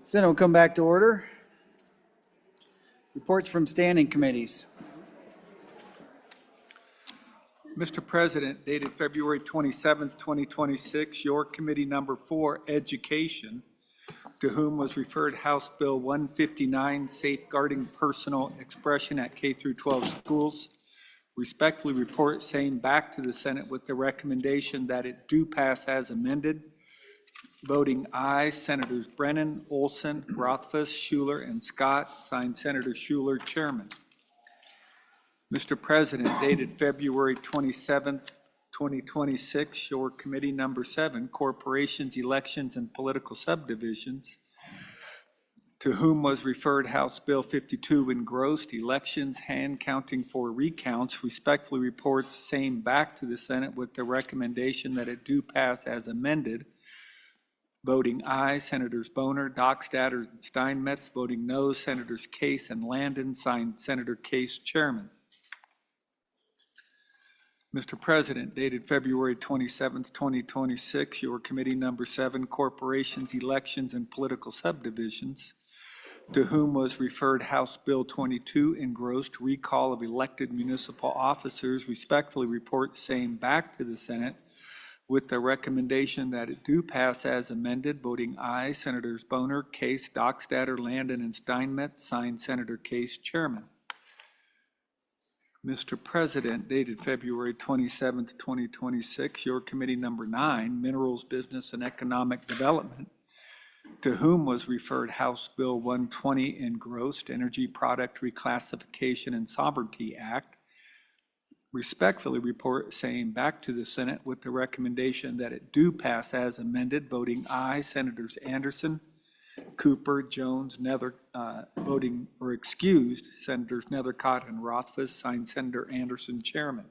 Senate will come back to order. Reports from standing committees. Mr. President, dated February 27th, 2026, your committee number 4, Education, to whom was referred House Bill 159, Safeguarding Personal Expression at K through 12 Schools, respectfully report same back to the Senate with the recommendation that it do pass as amended. Voting aye, Senators Brennan, Olson, Rothfuss, Schuler, and Scott. Signed, Senator Schuler, Chairman. Mr. President, dated February 27th, 2026, your committee number 7, Corporations, Elections, and Political Subdivisions, to whom was referred House Bill 52, engrossed, Elections, hand counting for recounts, respectfully reports same back to the Senate with the recommendation that it do pass as amended. Voting aye, Senators Boner, Dockstader, and Steinmetz. Voting no, Senators Case and Landon. Signed, Senator Case, Chairman. Mr. President, dated February 27th, 2026, your committee number 7, Corporations, Elections, and Political Subdivisions, to whom was referred House Bill 22, engrossed, recall of elected municipal officers, respectfully report same back to the Senate with the recommendation that it do pass as amended. Voting aye, Senators Boner, Case, Dockstader, Landon, and Steinmetz. Signed, Senator Case, Chairman. Mr. President, dated February 27th, 2026, your committee number 9, Minerals, Business, and Economic Development, to whom was referred House Bill 120, engrossed, Energy Product Reclassification and Sovereignty Act, respectfully report same back to the Senate with the recommendation that it do pass as amended. Voting aye, Senators Anderson, Cooper, Jones, voting or excused, Senators Nethercott and Rothfuss. Signed, Senator Anderson, Chairman.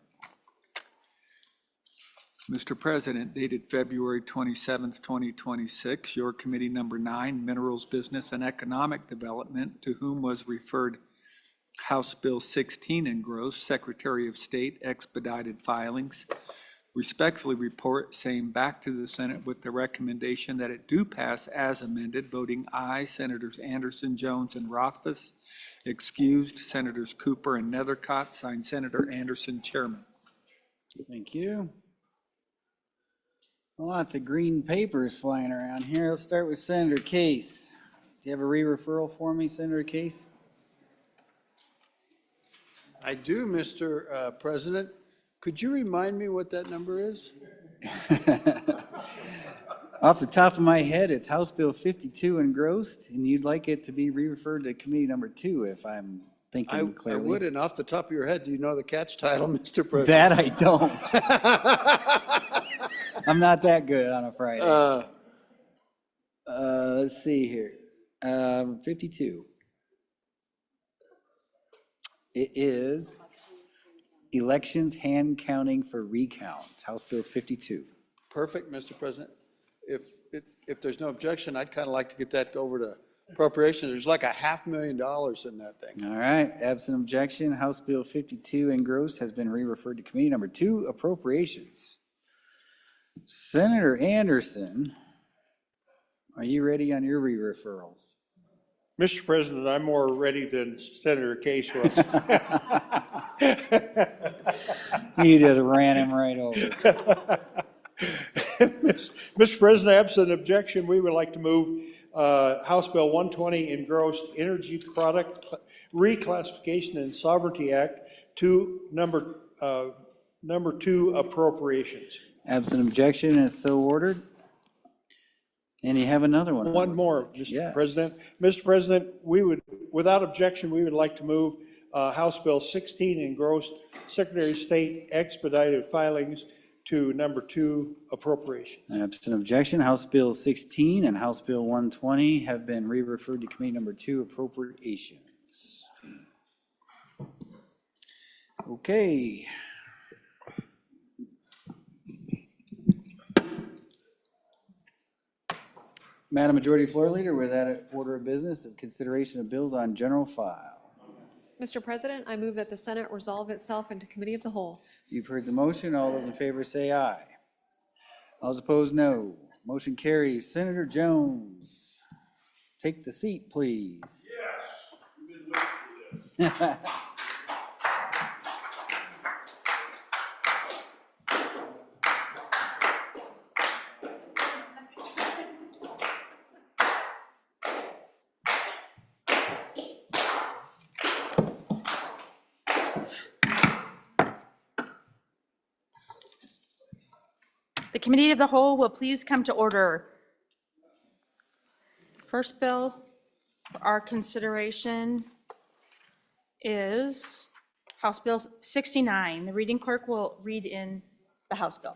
Mr. President, dated February 27th, 2026, your committee number 9, Minerals, Business, and Economic Development, to whom was referred House Bill 16, engrossed, Secretary of State, expedited filings, respectfully report same back to the Senate with the recommendation that it do pass as amended. Voting aye, Senators Anderson, Jones, and Rothfuss. Excused, Senators Cooper and Nethercott. Signed, Senator Anderson, Chairman. Thank you. Lots of green papers flying around here. Let's start with Senator Case. Do you have a re-referral for me, Senator Case? I do, Mr. President. Could you remind me what that number is? Off the top of my head, it's House Bill 52, engrossed, and you'd like it to be re-referred to committee number 2, if I'm thinking clearly. I would, and off the top of your head, do you know the cat's title, Mr. President? That I don't. I'm not that good on a Friday. Let's see here. 52. It is Elections, hand counting for recounts, House Bill 52. Perfect, Mr. President. If there's no objection, I'd kind of like to get that over to appropriations. There's like $500,000 in that thing. All right, absent objection, House Bill 52, engrossed, has been re-referred to committee number 2, appropriations. Senator Anderson, are you ready on your re-referrals? Mr. President, I'm more ready than Senator Case was. You just ran him right over. Mr. President, absent objection, we would like to move House Bill 120, engrossed, Energy Product Reclassification and Sovereignty Act to number 2, appropriations. Absent objection is so ordered. And you have another one. One more, Mr. Yes. President. Mr. President, without objection, we would like to move House Bill 16, engrossed, Secretary of State expedited filings to number 2, appropriations. Absent objection, House Bill 16 and House Bill 120 have been re-referred to committee number 2, appropriations. Okay. Madam Majority Floor Leader, with that order of business of consideration of bills on general file. Mr. President, I move that the Senate resolve itself into committee of the whole. You've heard the motion. All those in favor say aye. All those opposed, no. Motion carries. Senator Jones, take the seat, please. The Committee of the Whole will please come to order. First bill for our consideration is House Bill 69. The reading clerk will read in the House bill.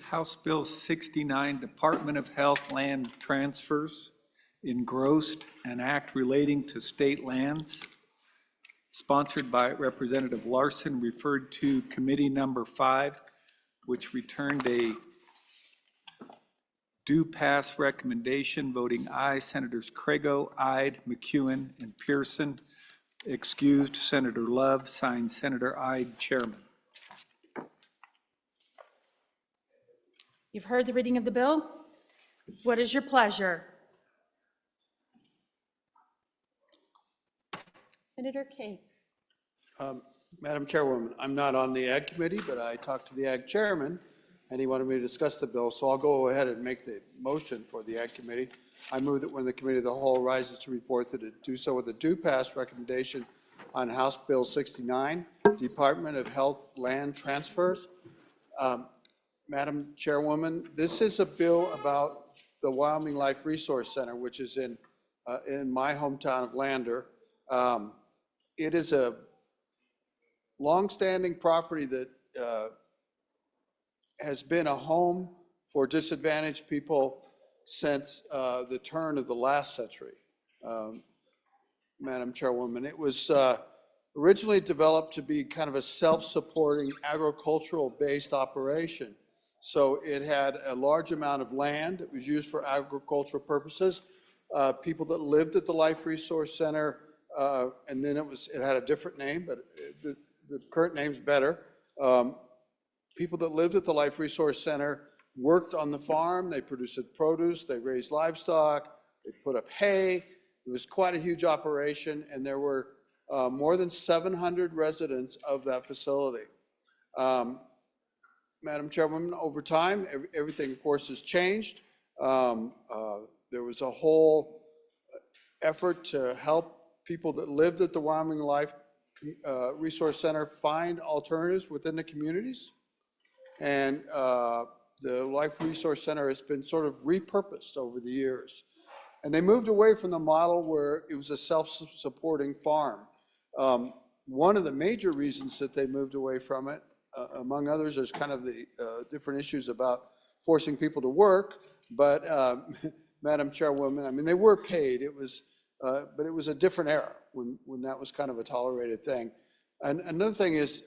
House Bill 69, Department of Health Land Transfers, engrossed, an act relating to state lands, sponsored by Representative Larson, referred to Committee Number 5, which returned a do pass recommendation, voting aye. Senators Craigo, Ide, McEwen, and Pearson. Excused, Senator Love. Signed, Senator Ide, Chairman. You've heard the reading of the bill. What is your pleasure? Senator Case. Madam Chairwoman, I'm not on the Ag Committee, but I talked to the Ag Chairman, and he wanted me to discuss the bill, so I'll go ahead and make the motion for the Ag Committee. I move that when the Committee of the Whole rises to report, that it do so with a do pass recommendation on House Bill 69, Department of Health Land Transfers. Madam Chairwoman, this is a bill about the Wyoming Life Resource Center, which is in my hometown of Lander. It is a longstanding property that has been a home for disadvantaged people since the turn of the last century, Madam Chairwoman. It was originally developed to be kind of a self-supporting agricultural-based operation. So it had a large amount of land that was used for agricultural purposes. People that lived at the Life Resource Center, and then it had a different name, but the current name's better. People that lived at the Life Resource Center worked on the farm. They produced produce, they raised livestock, they put up hay. It was quite a huge operation, and there were more than 700 residents of that facility. Madam Chairwoman, over time, everything, of course, has changed. There was a whole effort to help people that lived at the Wyoming Life Resource Center find alternatives within the communities. And the Life Resource Center has been sort of repurposed over the years. And they moved away from the model where it was a self-supporting farm. One of the major reasons that they moved away from it, among others, there's kind of the different issues about forcing people to work, but Madam Chairwoman, I mean, they were paid. It was, but it was a different era when that was kind of a tolerated thing. And another thing is,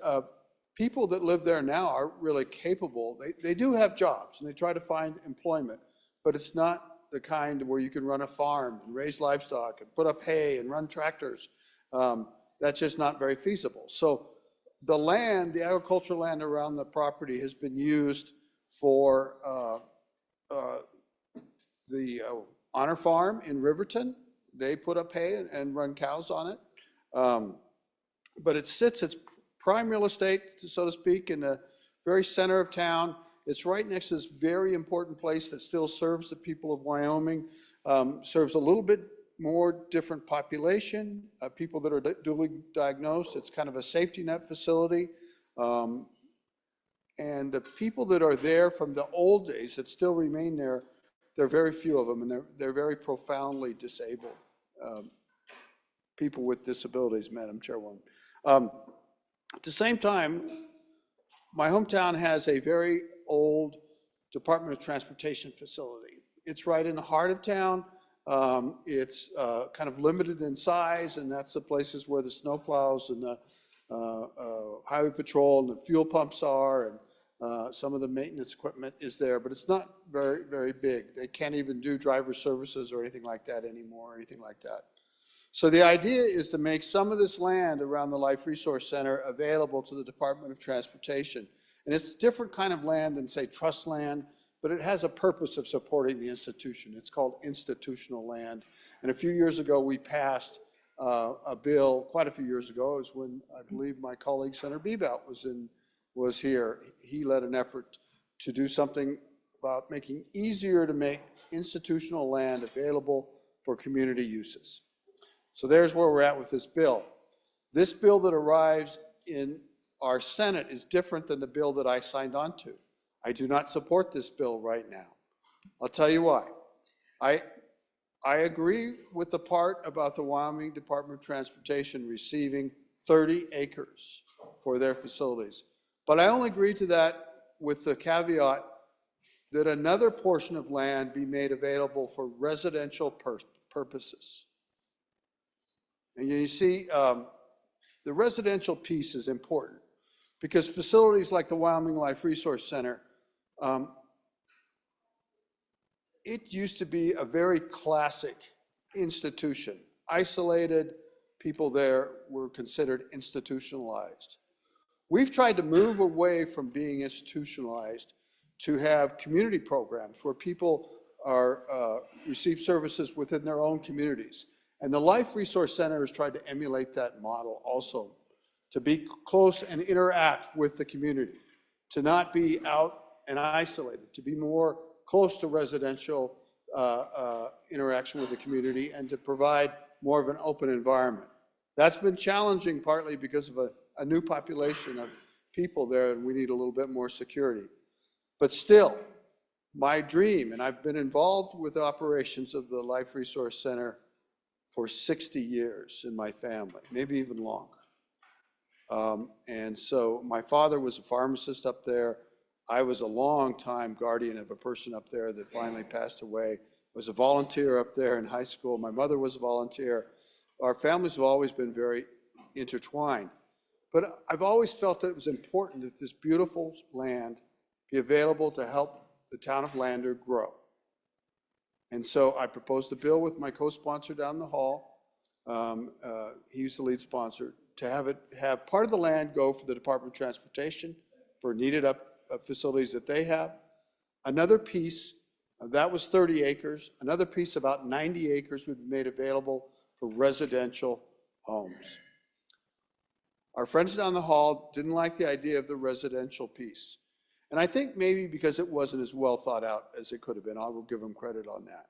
people that live there now are really capable. They do have jobs and they try to find employment, but it's not the kind where you can run a farm and raise livestock and put up hay and run tractors. That's just not very feasible. So the land, the agricultural land around the property has been used for the Honor Farm in Riverton. They put up hay and run cows on it. But it sits, it's prime real estate, so to speak, in the very center of town. It's right next to this very important place that still serves the people of Wyoming, serves a little bit more different population, people that are dually diagnosed. It's kind of a safety net facility. And the people that are there from the old days that still remain there, there are very few of them, and they're very profoundly disabled. People with disabilities, Madam Chairwoman. At the same time, my hometown has a very old Department of Transportation facility. It's right in the heart of town. It's kind of limited in size, and that's the places where the snowplows and the highway patrol and the fuel pumps are, and some of the maintenance equipment is there, but it's not very, very big. They can't even do driver services or anything like that anymore, or anything like that. So the idea is to make some of this land around the Life Resource Center available to the Department of Transportation. And it's a different kind of land than, say, trust land but it has a purpose of supporting the institution. It's called institutional land. And a few years ago, we passed a bill, quite a few years ago, it was when I believe my colleague Senator Bebout was here. He led an effort to do something about making easier to make institutional land available for community uses. So there's where we're at with this bill. This bill that arrives in our Senate is different than the bill that I signed on to. I do not support this bill right now. I'll tell you why. I agree with the part about the Wyoming Department of Transportation receiving 30 acres for their facilities. But I only agree to that with the caveat that another portion of land be made available for residential purposes. And you see, the residential piece is important because facilities like the Wyoming Life Resource Center, it used to be a very classic institution. Isolated people there were considered institutionalized. We've tried to move away from being institutionalized to have community programs where people receive services within their own communities. And the Life Resource Center has tried to emulate that model also, to be close and interact with the community, to not be out and isolated, to be more close to residential interaction with the community and to provide more of an open environment. That's been challenging partly because of a new population of people there and we need a little bit more security. But still, my dream, and I've been involved with the operations of the Life Resource Center for 60 years in my family, maybe even longer. And so my father was a pharmacist up there. I was a long time guardian of a person up there that finally passed away. I was a volunteer up there in high school. My mother was a volunteer. Our families have always been very intertwined. But I've always felt that it was important that this beautiful land be available to help the town of Lander grow. And so I proposed a bill with my co-sponsor down the hall. He's the lead sponsor, to have part of the land go for the Department of Transportation for needed up facilities that they have. Another piece, that was 30 acres. Another piece, about 90 acres, would be made available for residential homes. Our friends down the hall didn't like the idea of the residential piece. And I think maybe because it wasn't as well thought out as it could have been. I will give them credit on that.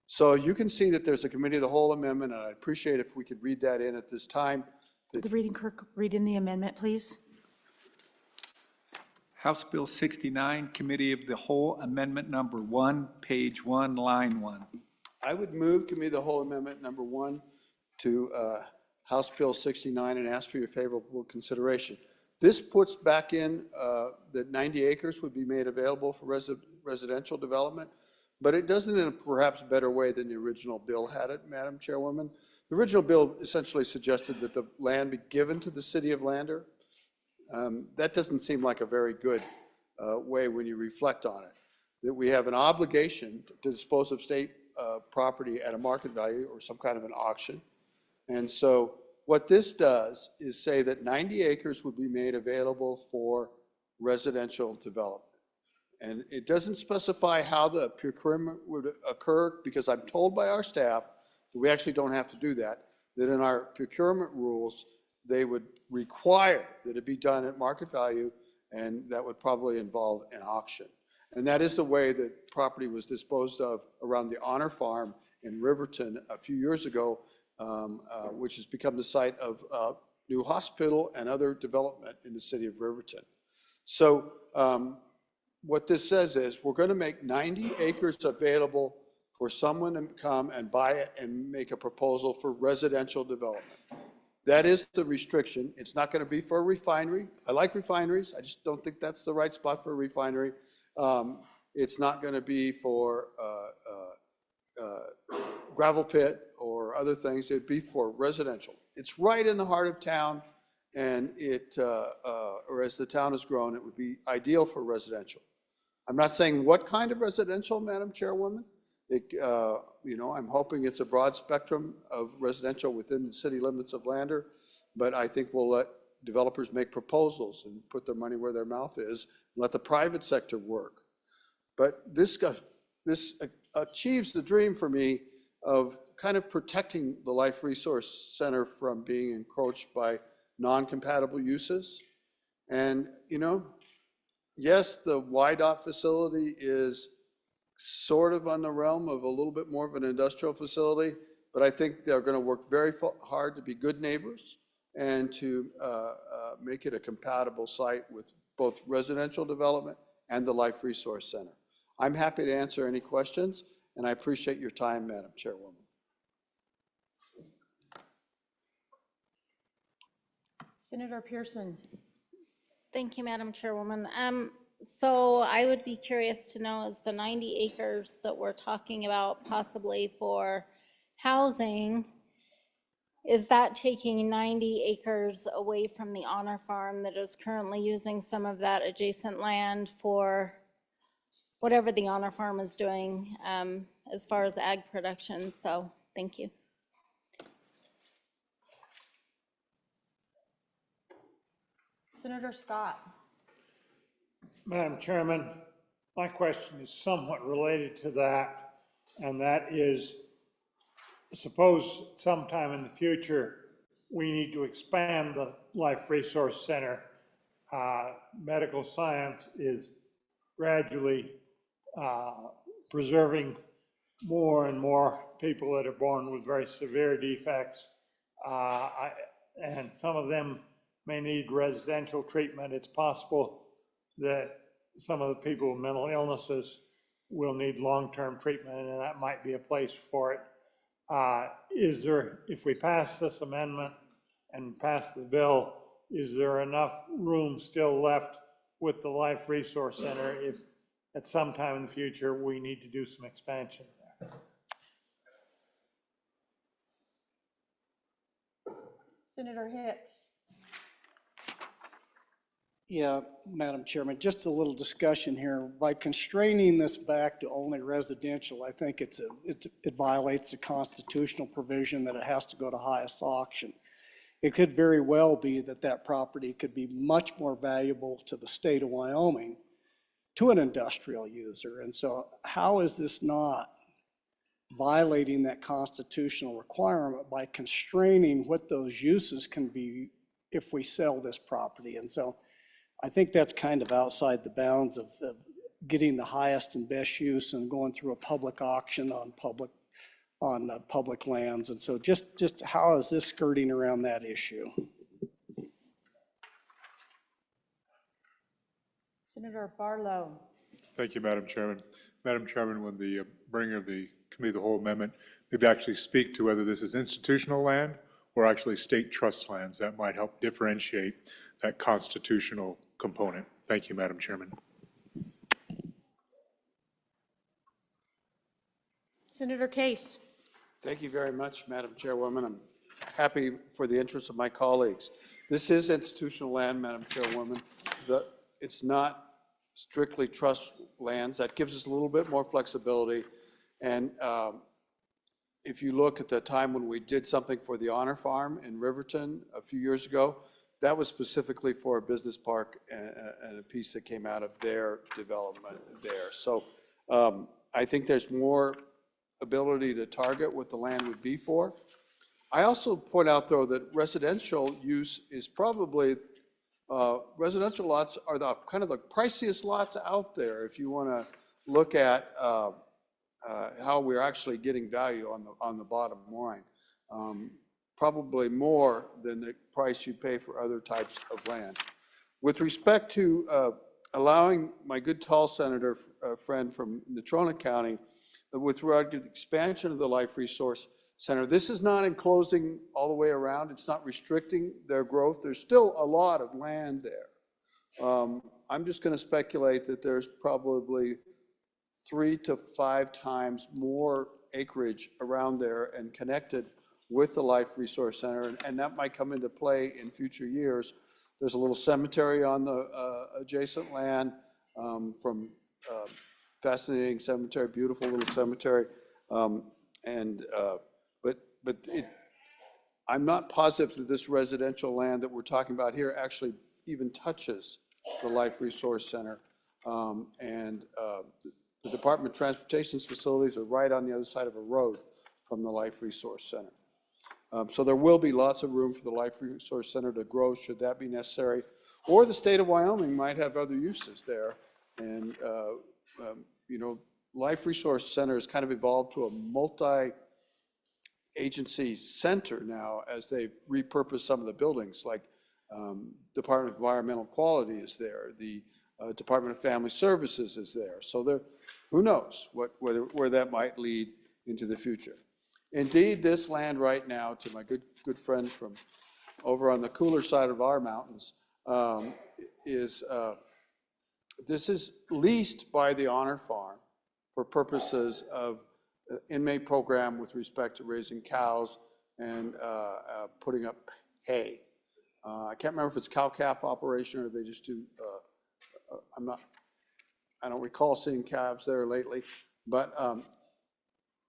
So you can see that there's a committee of the whole amendment, and I'd appreciate if we could read that in at this time. The reading clerk, read in the amendment, please. House Bill 69, Committee of the Whole, Amendment Number 1, page 1, line 1. I would move Committee of the Whole Amendment Number 1 to House Bill 69 and ask for your favorable consideration. This puts back in that 90 acres would be made available for residential development, but it does it in a perhaps better way than the original bill had it, Madam Chairwoman. The original bill essentially suggested that the land be given to the city of Lander. That doesn't seem like a very good way when you reflect on it. That we have an obligation to dispose of state property at a market value or some kind of an auction. And so what this does is say that 90 acres would be made available for residential development. And it doesn't specify how the procurement would occur, because I'm told by our staff that we actually don't have to do that, that in our procurement rules, they would require that it be done at market value, and that would probably involve an auction. And that is the way that property was disposed of around the Honor Farm in Riverton a few years ago, which has become the site of a new hospital and other development in the city of Riverton. So what this says is we're going to make 90 acres available for someone to come and buy it and make a proposal for residential development. That is the restriction. It's not going to be for a refinery. I like refineries. I just don't think that's the right spot for a refinery. It's not going to be for gravel pit or other things. It'd be for residential. It's right in the heart of town, and or as the town has grown, it would be ideal for residential. I'm not saying what kind of residential, Madam Chairwoman. I'm hoping it's a broad spectrum of residential within the city limits of Lander, but I think we'll let developers make proposals and put their money where their mouth is, and let the private sector work. But this achieves the dream for me of kind of protecting the Life Resource Center from being encroached by non-compatible uses. And, you know, yes, the YDOT facility is sort of on the realm of a little bit more of an industrial facility, but I think they're going to work very hard to be good neighbors and to make it a compatible site with both residential development and the Life Resource Center. I'm happy to answer any questions, and I appreciate your time, Madam Chairwoman. Senator Pearson. Thank you, Madam Chairwoman. So I would be curious to know, is the 90 acres that we're talking about possibly for housing, is that taking 90 acres away from the Honor Farm that is currently using some of that adjacent land for whatever the Honor Farm is doing as far as ag production? So thank you. Senator Scott. Madam Chairman, my question is somewhat related to that, and that is, suppose sometime in the future, we need to expand the Life Resource Center. Medical science is gradually preserving more and more people that are born with very severe defects, and some of them may need residential treatment. It's possible that some of the people with mental illnesses will need long-term treatment, and that might be a place for it. Is there, if we pass this amendment and pass the bill, is there enough room still left with the Life Resource Center if at some time in the future we need to do some expansion there? Senator Hicks. Yeah, Madam Chairman, just a little discussion here. By constraining this back to only residential, I think it violates the constitutional provision that it has to go to highest auction. It could very well be that that property could be much more valuable to the state of Wyoming to an industrial user. And so how is this not violating that constitutional requirement by constraining what those uses can be if we sell this property? And so I think that's kind of outside the bounds of getting the highest and best use and going through a public auction on public lands. And so just how is this skirting around that issue? Senator Barlow. Thank you, Madam Chairman. Madam Chairman, when the bringer of the Committee of the Whole amendment, maybe actually speak to whether this is institutional land or actually state trust lands. That might help differentiate that constitutional component. Thank you, Madam Chairman. Senator Case. Thank you very much, Madam Chairwoman. I'm happy for the interest of my colleagues. This is institutional land, Madam Chairwoman. It's not strictly trust lands. That gives us a little bit more flexibility. And if you look at the time when we did something for the Honor Farm in Riverton a few years ago, that was specifically for a business park and a piece that came out of their development there. So I think there's more ability to target what the land would be for. I also point out, though, that residential use is probably, residential lots are the kind of the priciest lots out there if you want to look at how we're actually getting value on the bottom line. Probably more than the price you pay for other types of land. With respect to allowing my good tall senator friend from Natrona County, with regard to the expansion of the Life Resource Center, this is not enclosing all the way around. It's not restricting their growth. There's still a lot of land there. I'm just going to speculate that there's probably 3 to 5 times more acreage around there and connected with the Life Resource Center, and that might come into play in future years. There's a little cemetery on the adjacent land from fascinating cemetery, beautiful little cemetery. I'm not positive that this residential land that we're talking about here actually even touches the Life Resource Center. The Department of Transportation's facilities are right on the other side of a road from the Life Resource Center. So there will be lots of room for the Life Resource Center to grow should that be necessary. Or the state of Wyoming might have other uses there. And, you know, Life Resource Center has kind of evolved to a multi-agency center now as they've repurposed some of the buildings, like Department of Environmental Quality is there, the Department of Family Services is there. So there, who knows where that might lead into the future. Indeed, this land right now, to my good friend from over on the cooler side of our mountains, this is leased by the Honor Farm for purposes of inmate program with respect to raising cows and putting up hay. I can't remember if it's cow-calf operation or they just do, I don't recall seeing calves there lately, but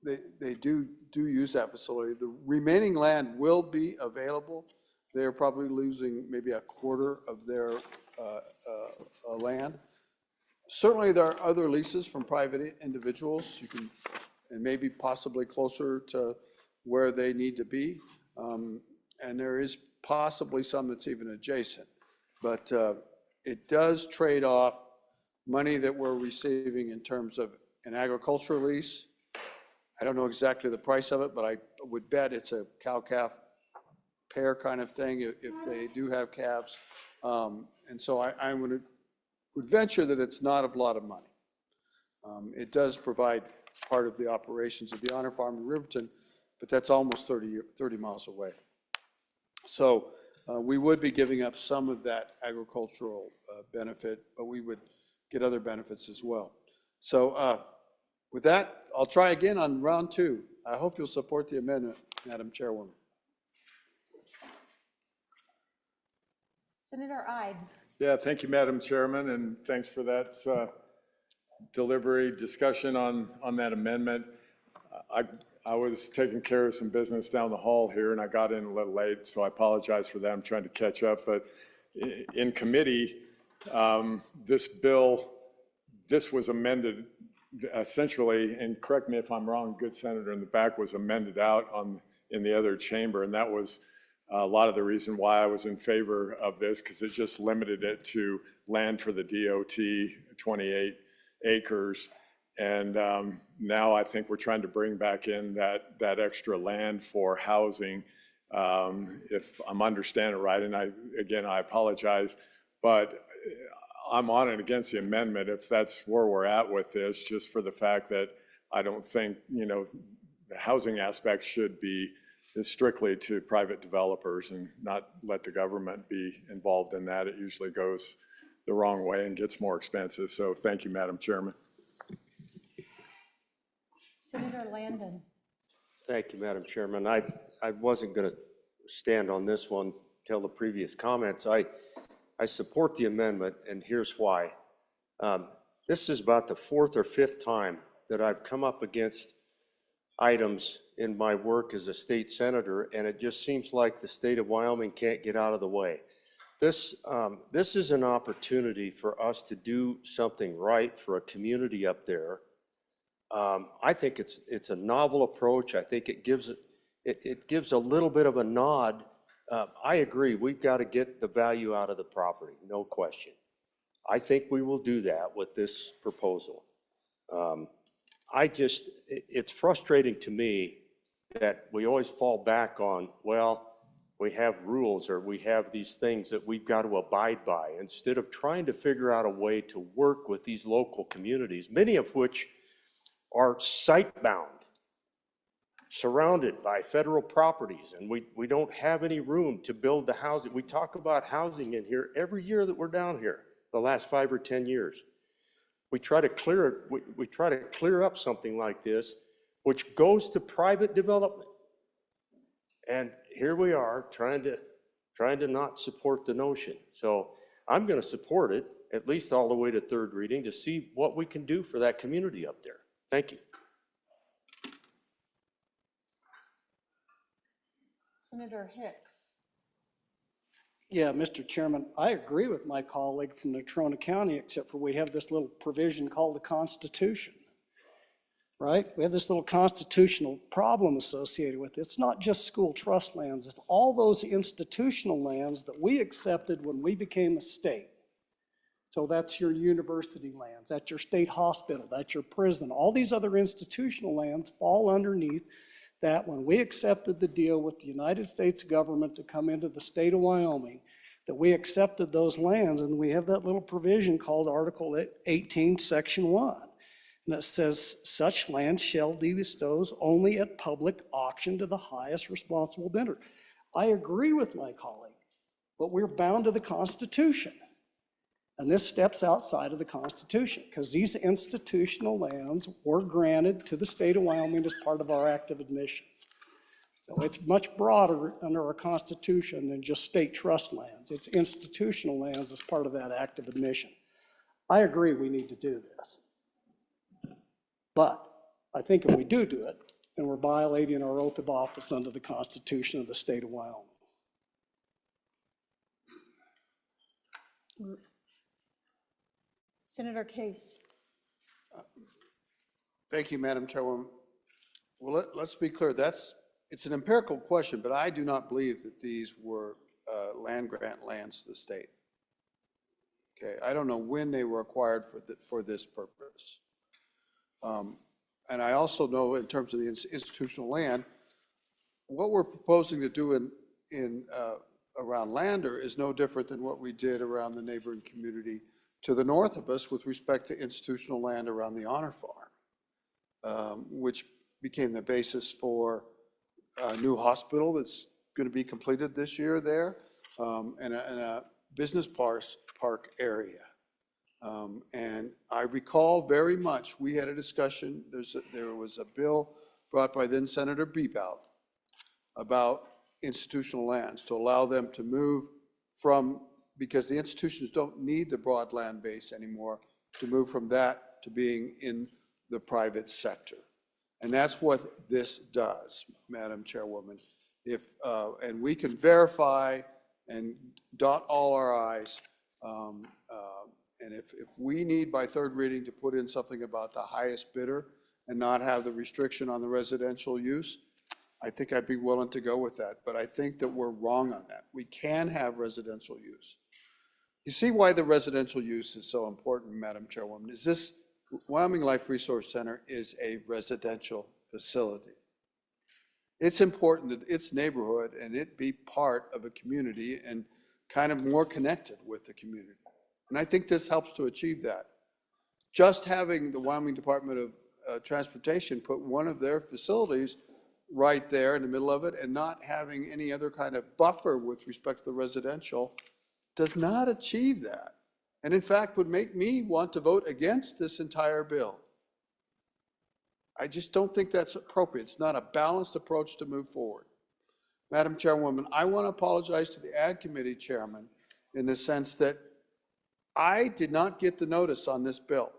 they do use that facility. The remaining land will be available. They're probably losing maybe a quarter of their land. Certainly there are other leases from private individuals. You can, and maybe possibly closer to where they need to be. And there is possibly some that's even adjacent. But it does trade off money that we're receiving in terms of an agricultural lease. I don't know exactly the price of it, but I would bet it's a cow-calf pair kind of thing if they do have calves. And so I would venture that it's not a lot of money. It does provide part of the operations of the Honor Farm in Riverton, but that's almost 30 miles away. So we would be giving up some of that agricultural benefit, but we would get other benefits as well. So with that, I'll try again on round 2. I hope you'll support the amendment, Madam Chairwoman. Senator Ide. Yeah, thank you, Madam Chairman, and thanks for that delivery discussion on that amendment. I was taking care of some business down the hall here, and I got in a little late, so I apologize for that. I'm trying to catch up, but in committee, this bill, this was amended essentially, and correct me if I'm wrong, good senator in the back, was amended out in the other chamber, and that was a lot of the reason why I was in favor of this, because it just limited it to land for the DOT, 28 acres. And now I think we're trying to bring back in that extra land for housing, if I'm understanding it right. And I apologize, but I'm on and against the amendment if that's where we're at with this, just for the fact that I don't think, the housing aspect should be strictly to private developers and not let the government be involved in that. It usually goes the wrong way and gets more expensive. So thank you, Madam Chairman. Senator Landon. Thank you, Madam Chairman. I wasn't going to stand on this one till the previous comments. I support the amendment, and here's why. This is about the 4th or 5th time that I've come up against items in my work as a state senator, and it just seems like the state of Wyoming can't get out of the way. This is an opportunity for us to do something right for a community up there. I think it's a novel approach. I think it gives a little bit of a nod. I agree, we've got to get the value out of the property, no question. I think we will do that with this proposal. It's frustrating to me that we always fall back on, well, we have rules or we have these things that we've got to abide by, instead of trying to figure out a way to work with these local communities, many of which are site-bound, surrounded by federal properties, and we don't have any room to build the housing. We talk about housing in here every year that we're down here, the last 5 or 10 years. We try to clear up something like this, which goes to private development. And here we are trying to not support the notion. So I'm going to support it, at least all the way to 3rd reading, to see what we can do for that community up there. Thank you. Senator Hicks. Yeah, Mr. Chairman, I agree with my colleague from Natrona County, except for we have this little provision called the Constitution. right? We have this little constitutional problem associated with it. It's not just school trust lands, it's all those institutional lands that we accepted when we became a state. So that's your university lands, that's your state hospital, that's your prison. All these other institutional lands fall underneath that when we accepted the deal with the United States government to come into the state of Wyoming, that we accepted those lands, and we have that little provision called Article 18, Section 1. And it says, such land shall be bestowed only at public auction to the highest responsible bidder. I agree with my colleague, but we're bound to the Constitution. And this steps outside of the Constitution because these institutional lands were granted to the state of Wyoming as part of our Act of Admissions. So it's much broader under our Constitution than just state trust lands. It's institutional lands as part of that Act of Admission. I agree we need to do this. But I think if we do it, then we're violating our oath of office under the Constitution of the state of Wyoming. Senator Case. Thank you, Madam Chairwoman. Well, let's be clear. It's an empirical question, but I do not believe that these were land grant lands to the state. Okay, I don't know when they were acquired for this purpose. And I also know in terms of the institutional land, what we're proposing to do around Lander is no different than what we did around the neighboring community to the north of us with respect to institutional land around the Honor Farm, which became the basis for a new hospital that's going to be completed this year there, and a business park area. And I recall very much, we had a discussion, there was a bill brought by then Senator Bebout about institutional lands to allow them to move from, because the institutions don't need the broad land base anymore, to move from that to being in the private sector. And that's what this does, Madam Chairwoman. And we can verify and dot all our I's. And if we need by third reading to put in something about the highest bidder and not have the restriction on the residential use, I think I'd be willing to go with that. But I think that we're wrong on that. We can have residential use. You see why the residential use is so important, Madam Chairwoman, is this Wyoming Life Resource Center is a residential facility. It's important that its neighborhood and it be part of a community and kind of more connected with the community. And I think this helps to achieve that. Just having the Wyoming Department of Transportation put one of their facilities right there in the middle of it and not having any other kind of buffer with respect to the residential does not achieve that. And in fact, would make me want to vote against this entire bill. I just don't think that's appropriate. It's not a balanced approach to move forward. Madam Chairwoman, I want to apologize to the Ag Committee Chairman in the sense that I did not get the notice on this bill.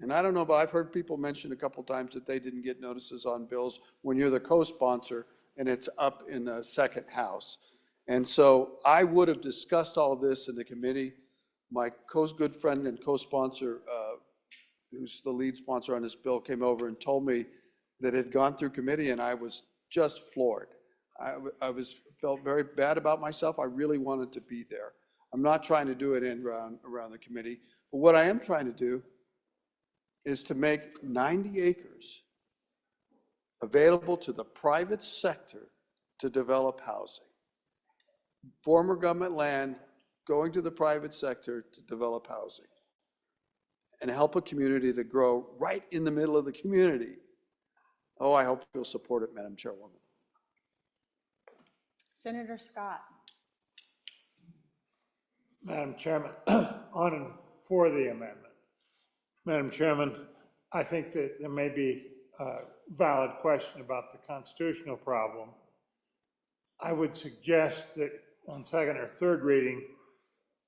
And I don't know, but I've heard people mention a couple times that they didn't get notices on bills when you're the co-sponsor and it's up in the second house. And so I would have discussed all this in the committee. My good friend and co-sponsor, who's the lead sponsor on this bill, came over and told me that it had gone through committee, and I was just floored. I felt very bad about myself. I really wanted to be there. I'm not trying to do it around the committee, but what I am trying to do is to make 90 acres available to the private sector to develop housing. Former government land going to the private sector to develop housing and help a community to grow right in the middle of the community. Oh, I hope you'll support it, Madam Chairwoman. Senator Scott. Madam Chairman, on and for the amendment. Madam Chairman, I think that there may be a valid question about the constitutional problem. I would suggest that on second or third reading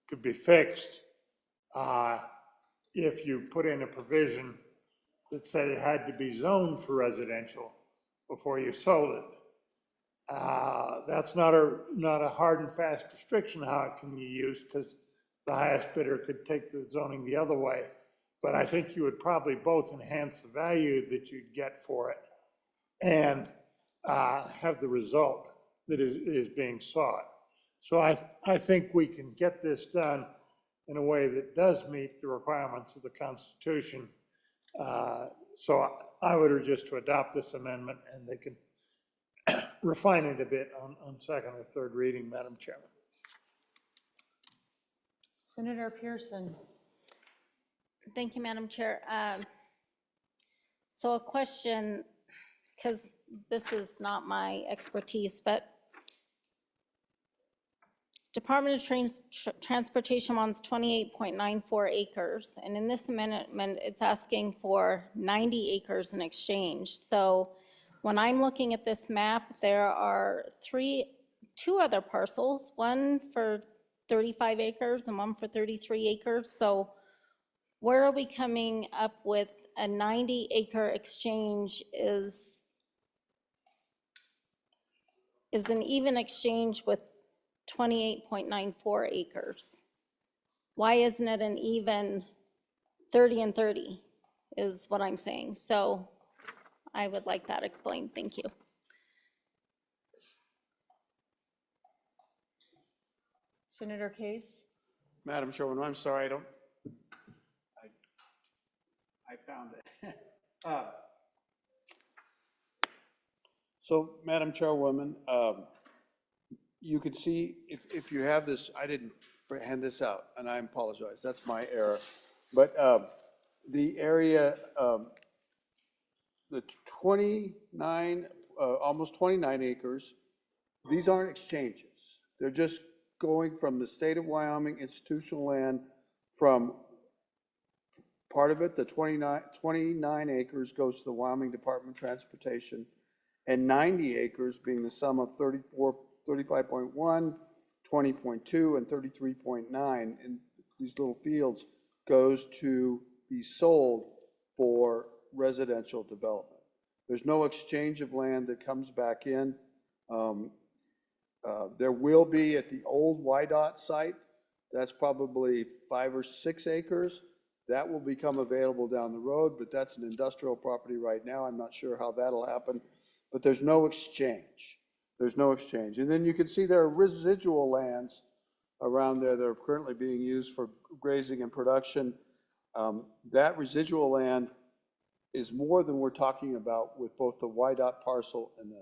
could be fixed if you put in a provision that said it had to be zoned for residential before you sold it. That's not a hard and fast restriction how it can be used, because the highest bidder could take the zoning the other way. but I think you would probably both enhance the value that you'd get for it and have the result that is being sought. So I think we can get this done in a way that does meet the requirements of the Constitution. So I would urge just to adopt this amendment, and they can refine it a bit on second or third reading, Madam Chairman. Senator Pearson. Thank you, Madam Chair. So a question, because this is not my expertise, but Department of Transportation wants 28.94 acres, and in this amendment, it's asking for 90 acres in exchange. So when I'm looking at this map, there are two other parcels, one for 35 acres and one for 33 acres. So where are we coming up with a 90-acre exchange is an even exchange with 28.94 acres? Why isn't it an even 30 and 30 is what I'm saying. So I would like that explained. Thank you. Senator Case. Madam Chairwoman, I'm sorry, I found it. So, Madam Chairwoman, you can see, if you have this, I didn't hand this out, and I apologize, that's my error. But the area, the 29, almost 29 acres, these aren't exchanges. They're just going from the state of Wyoming institutional land, from part of it, the 29 acres goes to the Wyoming Department of Transportation, and 90 acres, being the sum of 35.1, 20.2, and 33.9 in these little fields, goes to be sold for residential development. There's no exchange of land that comes back in. There will be at the old YDOT site, that's probably 5 or 6 acres. That will become available down the road, but that's an industrial property right now. I'm not sure how that'll happen, but there's no exchange. There's no exchange. And then you can see there are residual lands around there that are currently being used for grazing and production. That residual land is more than we're talking about with both the YDOT parcel and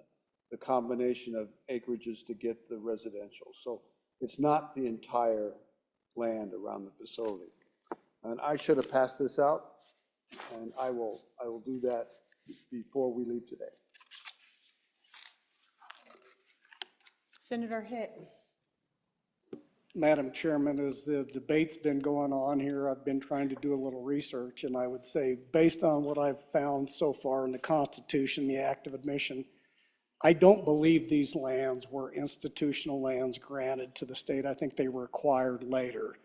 the combination of acreages to get the residential. So it's not the entire land around the facility. And I should have passed this out, and I will do that before we leave today. Senator Hicks. Madam Chairman, as the debate's been going on here, I've been trying to do a little research, and I would say, based on what I've found so far in the Constitution, the Act of Admission, I don't believe these lands were institutional lands granted to the state. I think they were acquired later.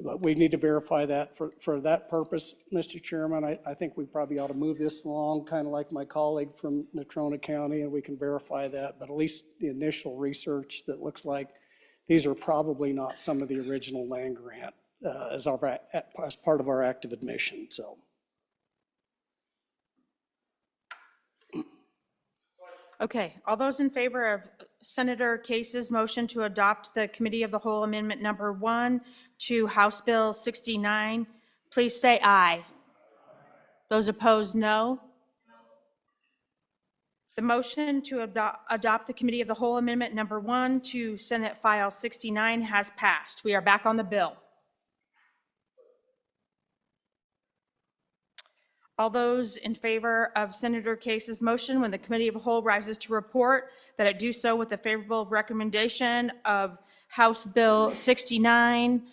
But we need to verify that. For that purpose, Mr. Chairman, I think we probably ought to move this along, kind of like my colleague from Natrona County, and we can verify that. But at least the initial research that looks like these are probably not some of the original land grant as part of our Act of Admission. So. Okay, all those in favor of Senator Case's motion to adopt the Committee of the Whole Amendment Number 1 to House Bill 69, please say aye. Those opposed, no. The motion to adopt the Committee of the Whole Amendment Number 1 to Senate File 69 has passed. We are back on the bill. All those in favor of Senator Case's motion, when the Committee of the Whole rises to report, that it do so with the favorable recommendation of House Bill 69,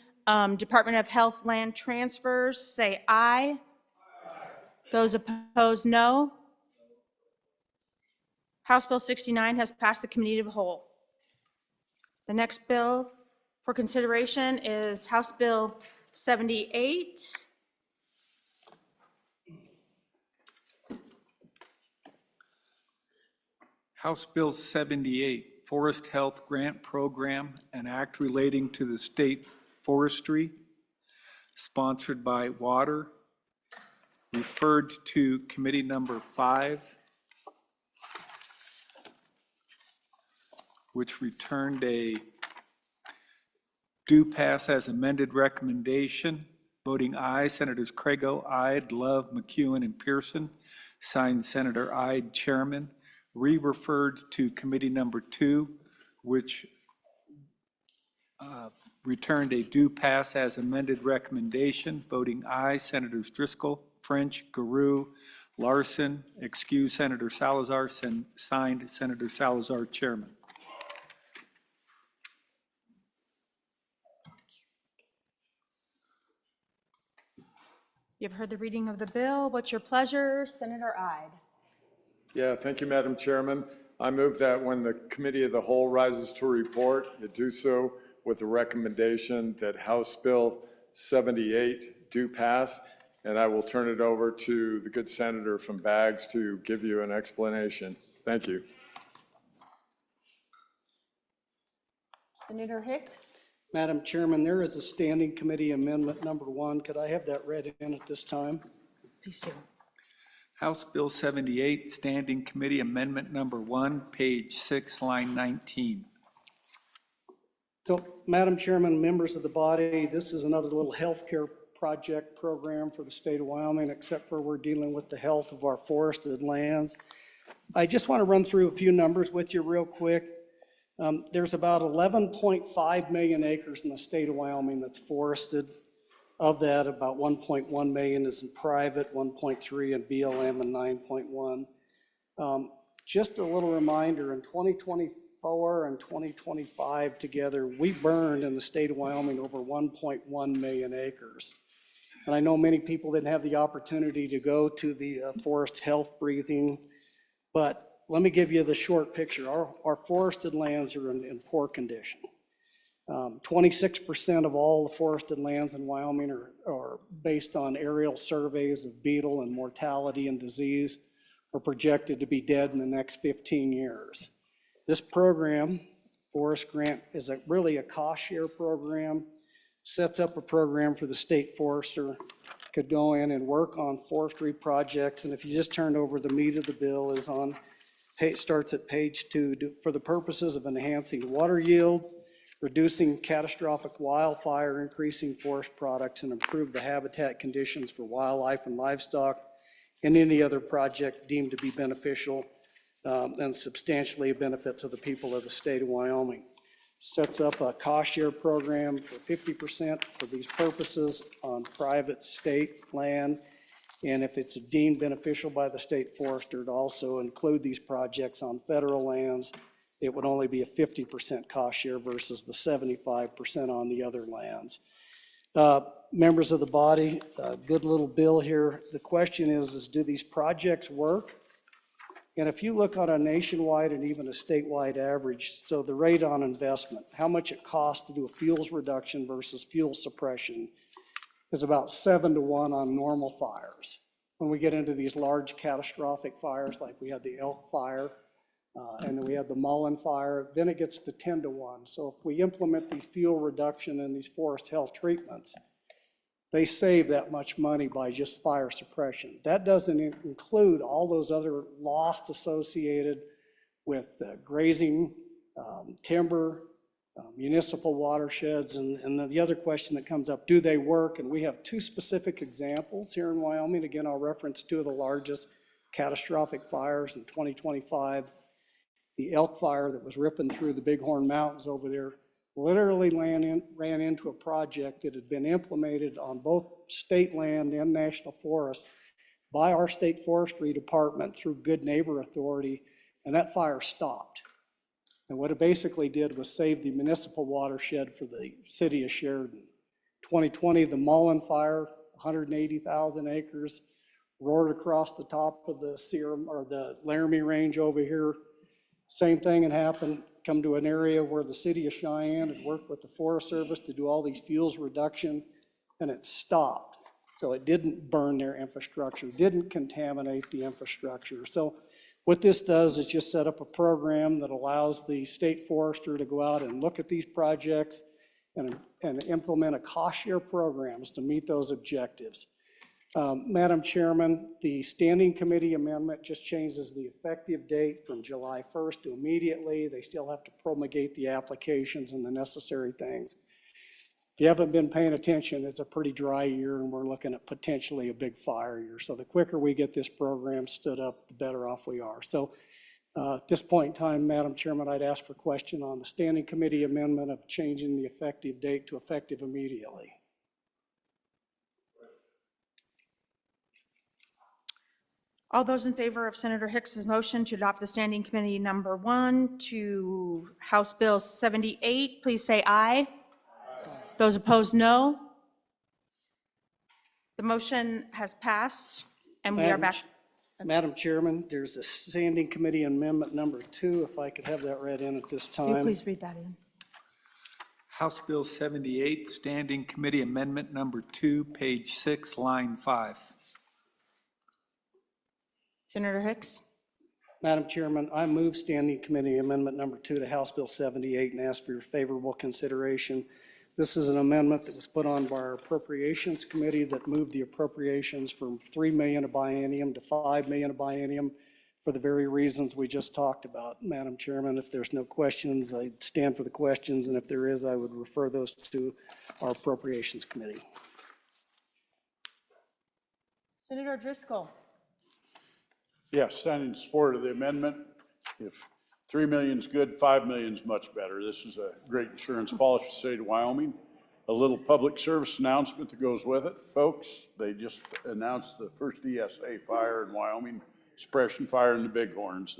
Department of Health land transfers, say aye. Those opposed, no. House Bill 69 has passed the Committee of the Whole. The next bill for consideration is House Bill 78. House Bill 78, Forest Health Grant Program, an act relating to the state forestry, sponsored by Water, referred to committee number 5, which returned a do pass as amended recommendation. Voting aye, Senators Crago, Ide, Love, McEwen, and Pearson. Signed Senator Ide, Chairman. Re-referred to committee number 2, which returned a do pass as amended recommendation. Voting aye, Senators Driscoll, French, Garou, Larson, excuse Senator Salazar, signed Senator Salazar, Chairman. You've heard the reading of the bill. What's your pleasure? Senator Ide. Yeah, thank you, Madam Chairman. I move that when the Committee of the Whole rises to report, it do so with the recommendation that House Bill 78 do pass, and I will turn it over to the good senator from Baggs to give you an explanation. Thank you. Senator Hicks. Madam Chairman, there is a standing committee amendment number 1. Could I have that read in at this time? Please do. House Bill 78, Standing Committee Amendment Number 1, page 6, line 19. So, Madam Chairman, members of the body, this is another little healthcare project program for the state of Wyoming, except for we're dealing with the health of our forested lands. I just want to run through a few numbers with you real quick. There's about 11.5 million acres in the state of Wyoming that's forested. Of that, about 1.1 million is in private, 1.3 in BLM, and 9.1. Just a little reminder, in 2024 and 2025 together, we burned in the state of Wyoming over 1.1 million acres. And I know many people didn't have the opportunity to go to the forest health briefing, but let me give you the short picture. Our forested lands are in poor condition. 26% of all the forested lands in Wyoming are based on aerial surveys of beetle and mortality and disease, are projected to be dead in the next 15 years. This program, Forest Grant, is really a cost share program, sets up a program for the state forester, could go in and work on forestry projects, and if you just turn over, the meat of the bill is on, starts at page 2, for the purposes of enhancing water yield, reducing catastrophic wildfire, increasing forest products, and improve the habitat conditions for wildlife and livestock, and any other project deemed to be beneficial and substantially a benefit to the people of the state of Wyoming. Sets up a cost share program for 50% for these purposes on private state land, and if it's deemed beneficial by the state forester to also include these projects on federal lands, it would only be a 50% cost share versus the 75% on the other lands. Members of the body, good little bill here. The question is do these projects work? And if you look on a nationwide and even a statewide average, so the rate on investment, how much it costs to do a fuels reduction versus fuel suppression is about 7-to-1 on normal fires. When we get into these large catastrophic fires, like we had the Elk Fire, and then we had the Mullen Fire, then it gets to 10-to-1. So if we implement these fuel reduction and these forest health treatments, they save that much money by just fire suppression. That doesn't include all those other loss associated with grazing, timber, municipal watersheds, and the other question that comes up, do they work? And we have 2 specific examples here in Wyoming. Again, I'll reference 2 of the largest catastrophic fires in 2025. The Elk Fire that was ripping through the Bighorn Mountains over there literally ran into a project that had been implemented on both state land and national forests by our state forestry department through Good Neighbor Authority, and that fire stopped. And what it basically did was save the municipal watershed for the city of Sheridan. 2020, the Mullen Fire, 180,000 acres, roared across the top of the the Laramie Range over here. Same thing had happened, come to an area where the city of Cheyenne had worked with the Forest Service to do all these fuels reduction, and it stopped. So it didn't burn their infrastructure, didn't contaminate the infrastructure. So what this does is just set up a program that allows the state forester to go out and look at these projects and implement a cost share programs to meet those objectives. Madam Chairman, the standing committee amendment just changes the effective date from July 1st to immediately. They still have to promulgate the applications and the necessary things. If you haven't been paying attention, it's a pretty dry year and we're looking at potentially a big fire year. So the quicker we get this program stood up, the better off we are. So at this point in time, Madam Chairman, I'd ask for question on the standing committee amendment of changing the effective date to effective immediately. All those in favor of Senator Hicks's motion to adopt the standing committee number 1 to House Bill 78, please say aye. Those opposed, no. The motion has passed, and we are back. Madam Chairman, there's a standing committee amendment number 2, if I could have that read in at this Will you time. please read that in? House Bill 78, Standing Committee Amendment Number 2, page 6, line 5. Senator Hicks? Madam Chairman, I move standing committee amendment number 2 to House Bill 78 and ask for your favorable consideration. This is an amendment that was put on by our Appropriations Committee that moved the appropriations from $3 million a biennium to $5 million a biennium for the very reasons we just talked about. Madam Chairman, if there's no questions, I'd stand for the questions, and if there is, I would refer those to our Appropriations Committee. Senator Driscoll? Yes, stand in support of the amendment. If 3 million is good, 5 million is much better. This is a great insurance policy for the state of Wyoming. A little public service announcement that goes with it, folks. They just announced the first ESA fire in Wyoming, suppression fire in the Bighorns.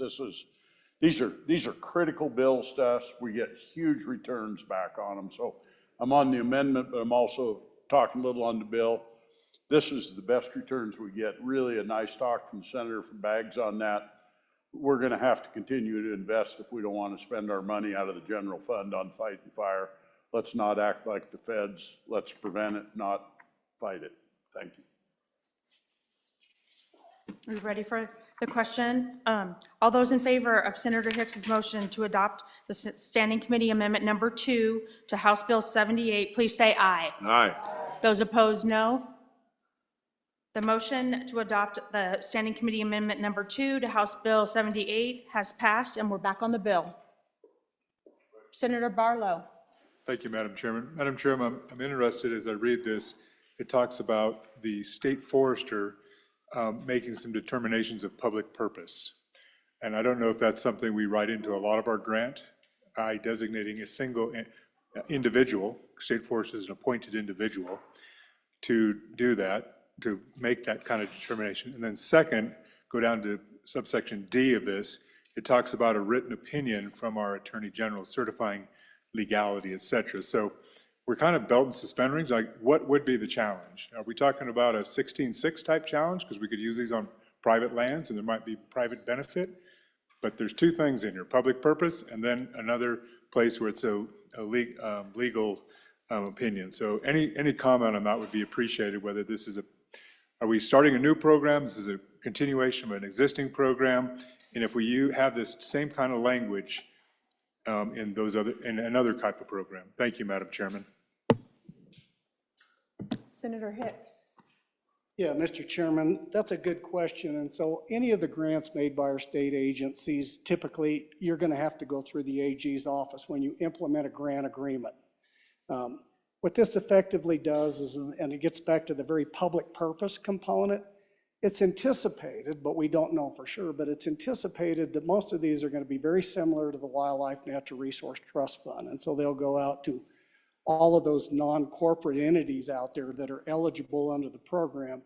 These are critical bills to us. We get huge returns back on them. So I'm on the amendment, but I'm also talking a little on the bill. This is the best returns we get. Really a nice talk from Senator from Baggs on that. We're going to have to continue to invest if we don't want to spend our money out of the general fund on fighting fire. Let's not act like the feds. Let's prevent it, not fight it. Thank you. Are you ready for the question? All those in favor of Senator Hicks's motion to adopt the Standing Committee Amendment number 2 to House Bill 78, please say aye. Aye. Those opposed, no. The motion to adopt the Standing Committee Amendment number 2 to House Bill 78 has passed, and we're back on the bill. Senator Barlow. Thank you, Madam Chairman. Madam Chairman, I'm interested as I read this, it talks about the state forester making some determinations of public purpose. And I don't know if that's something we write into a lot of our grant, by designating a single individual, state forester is an appointed individual, to do that, to make that kind of determination. And then second, go down to subsection D of this, it talks about a written opinion from our Attorney General certifying legality, et cetera. So we're kind of belt and suspenders, like what would be the challenge? Are we talking about a 16-6 type challenge? Because we could use these on private lands and there might be private benefit. But there's two things in here, public purpose and then another place where it's a legal opinion. So any comment on that would be appreciated, whether this is are we starting a new program? This is a continuation of an existing program. And if we have this same kind of language in another type of program. Thank you, Madam Chairman. Senator Hicks. Yeah, Mr. Chairman, that's a good question. And so any of the grants made by our state agencies, typically you're going to have to go through the AG's office when you implement a grant agreement. What this effectively does is, and it gets back to the very public purpose component, it's anticipated, but we don't know for sure, but it's anticipated that most of these are going to be very similar to the Wildlife Natural Resource Trust Fund. And so they'll go out to all of those non-corporate entities out there that are eligible under the program.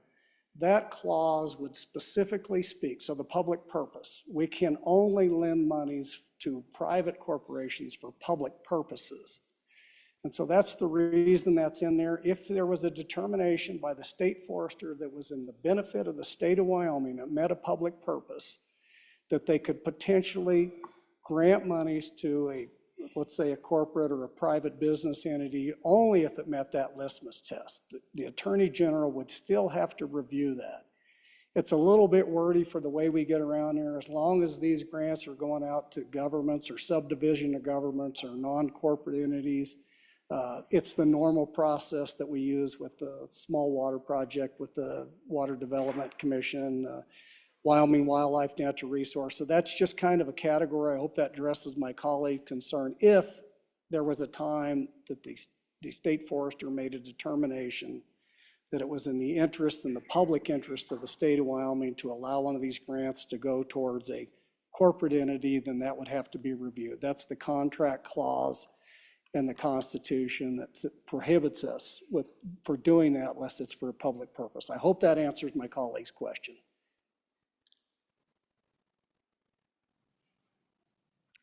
That clause would specifically speak, so the public purpose, we can only lend monies to private corporations for public purposes. And so that's the reason that's in there. If there was a determination by the state forester that was in the benefit of the state of Wyoming that met a public purpose, that they could potentially grant monies to a, let's say, a corporate or a private business entity only if it met that litmus test. The Attorney General would still have to review that. It's a little bit wordy for the way we get around here. As long as these grants are going out to governments or subdivision of governments or non-corporate entities, It's the normal process that we use with the small water project, with the Water Development Commission, Wyoming Wildlife Natural Resource. So that's just kind of a category. I hope that addresses my colleague's concern. If there was a time that the state forester made a determination that it was in the interest and the public interest of the state of Wyoming to allow one of these grants to go towards a corporate entity, then that would have to be reviewed. That's the contract clause in the Constitution that prohibits us for doing that unless it's for a public purpose. I hope that answers my colleague's question.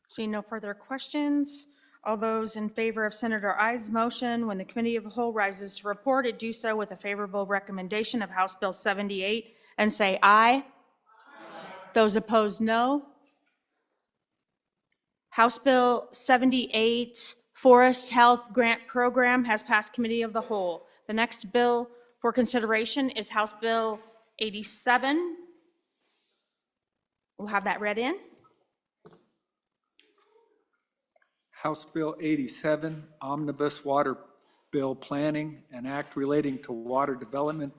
Seeing no further questions, all those in favor of Senator Ide's motion, when the Committee of the Whole rises to report, it do so with a favorable recommendation of House Bill 78 and say aye. Those opposed, no. House Bill 78, Forest Health Grant Program, has passed Committee of the Whole. The next bill for consideration is House Bill 87. We'll have that read in. House Bill 87, Omnibus Water Bill Planning, an act relating to water development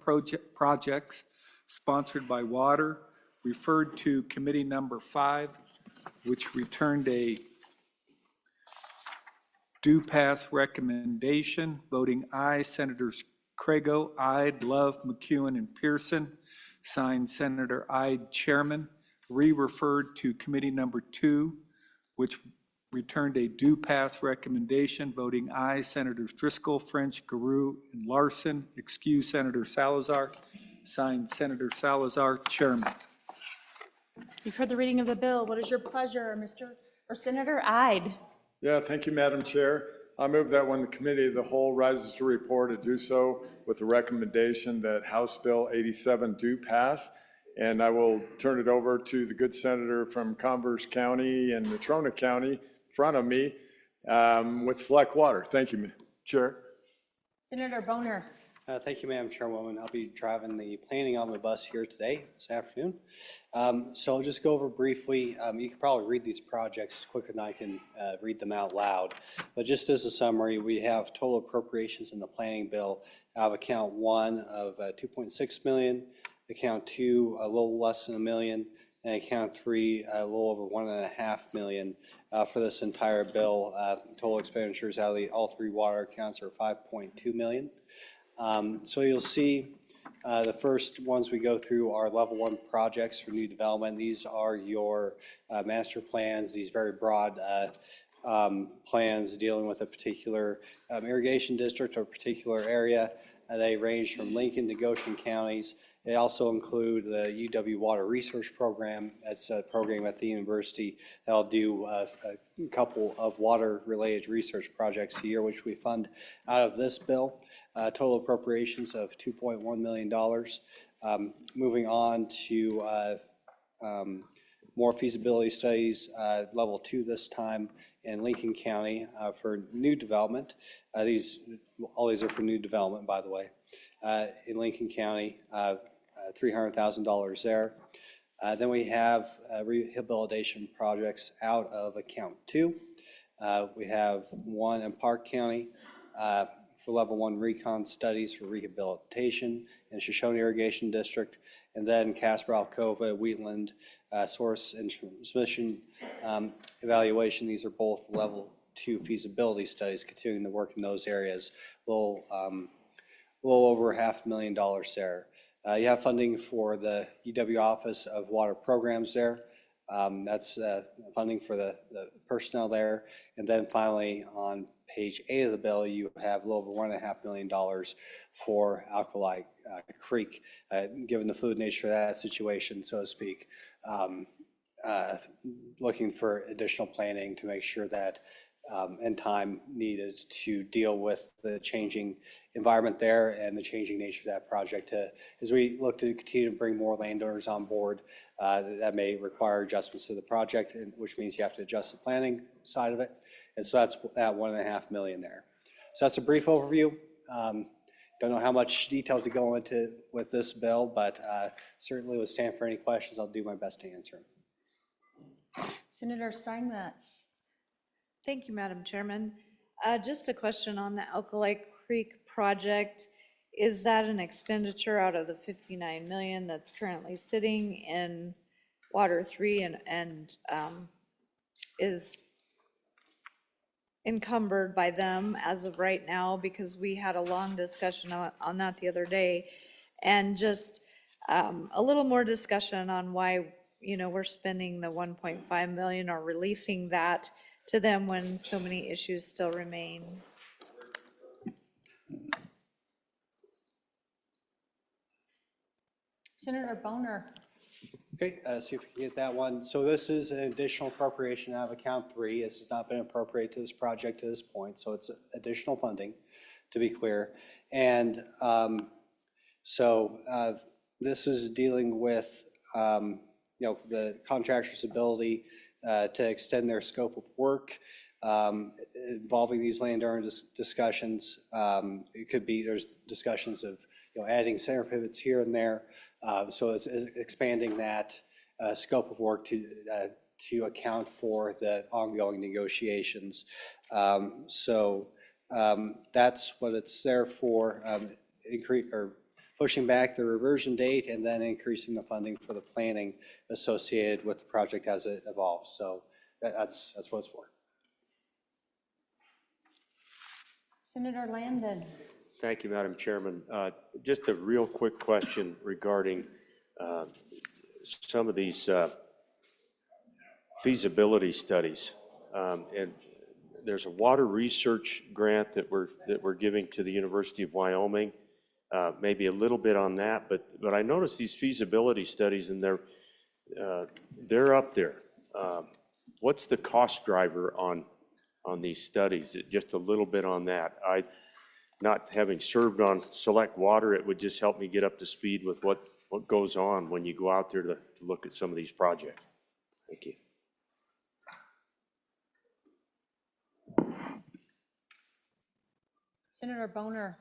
projects sponsored by Water, referred to Committee Number 5, which returned a do pass recommendation, voting aye, Senators Crago, Ide, Love, McEwen, and Pearson, signed Senator Ide, Chairman, re-referred to Committee Number 2, which returned a do pass recommendation, voting aye, Senators Driscoll, French, Garou, and Larson, excuse Senator Salazar, signed Senator Salazar, Chairman. You've heard the reading of the bill. What is your pleasure, Senator Ide? Yeah, thank you, Madam Chair. I move that when the Committee of the Whole rises to report, it do so with the recommendation that House Bill 87 do pass. And I will turn it over to the good senator from Converse County and Natrona County in front of me with select water. Thank you, Chair. Senator Boner. Thank you, Madam Chairwoman. I'll be driving the planning omnibus here today, this afternoon. So I'll just go over briefly. You can probably read these projects quicker than I can read them out loud. But just as a summary, we have total appropriations in the planning bill out of account 1 of 2.6 million, account 2 a little less than $1 million, and account 3 a little over $1.5 million for this entire bill. Total expenditures out of all 3 water accounts are $5.2 million. So you'll see the first ones we go through are level 1 projects for new development. These are your master plans, these very broad plans dealing with a particular irrigation district or particular area. They range from Lincoln to Goshen counties. They also include the UW Water Research Program. That's a program at the university that'll do a couple of water-related research projects a year, which we fund out of this bill. Total appropriations of $2.1 million. Moving on to more feasibility studies, level 2 this time in Lincoln County for new development. All these are for new development, by the way. In Lincoln County, $300,000 there. Then we have rehabilitation projects out of account 2. We have one in Park County for level 1 recon studies for rehabilitation in Shoshone Irrigation District, and then Casper Alcova, Wheatland source and transmission evaluation. These are both level 2 feasibility studies, continuing to work in those areas. A little over $500,000 there. You have funding for the UW Office of Water Programs there. That's funding for the personnel there. And then finally, on page 8 of the bill, you have a little over $1.5 million for Alkali Creek, given the fluid nature of that situation, so to speak. Looking for additional planning to make sure that and time needed to deal with the changing environment there and the changing nature of that project. As we look to continue to bring more landowners on board, that may require adjustments to the project, which means you have to adjust the planning side of it. And so that's that $1.5 million there. So that's a brief overview. Don't know how much detail to go into with this bill, but certainly would stand for any questions. I'll do my best to answer them. Senator Steinmetz. Thank you, Madam Chairman. Just a question on the Alkali Creek project. Is that an expenditure out of the 59 million that's currently sitting in Water 3 and is encumbered by them as of right now? Because we had a long discussion on that the other day. And just a little more discussion on why, you know, we're spending the 1.5 million or releasing that to them when so many issues still remain. Senator Boner. Okay, see if we can get that one. So this is an additional appropriation out of account 3. This has not been appropriated to this project to this point, so it's additional funding, to be clear. And this is dealing with you know, the contractor's ability to extend their scope of work involving these landowner discussions. It could be, there's discussions of, you know, adding center pivots here and there. So it's expanding that scope of work to account for the ongoing negotiations. That's what it's there for, pushing back the reversion date and then increasing the funding for the planning associated with the project as it evolves. So that's what it's for. Senator Landon. Thank you, Madam Chairman. Just a real quick question regarding some of these feasibility studies. And there's a water research grant that we're giving to the University of Wyoming. Maybe a little bit on that, but I noticed these feasibility studies, and they're up there. What's the cost driver on these studies? Just a little bit on that. Not having served on select water, it would just help me get up to speed with what goes on when you go out there to look at some of these projects. Thank you. Senator Boner.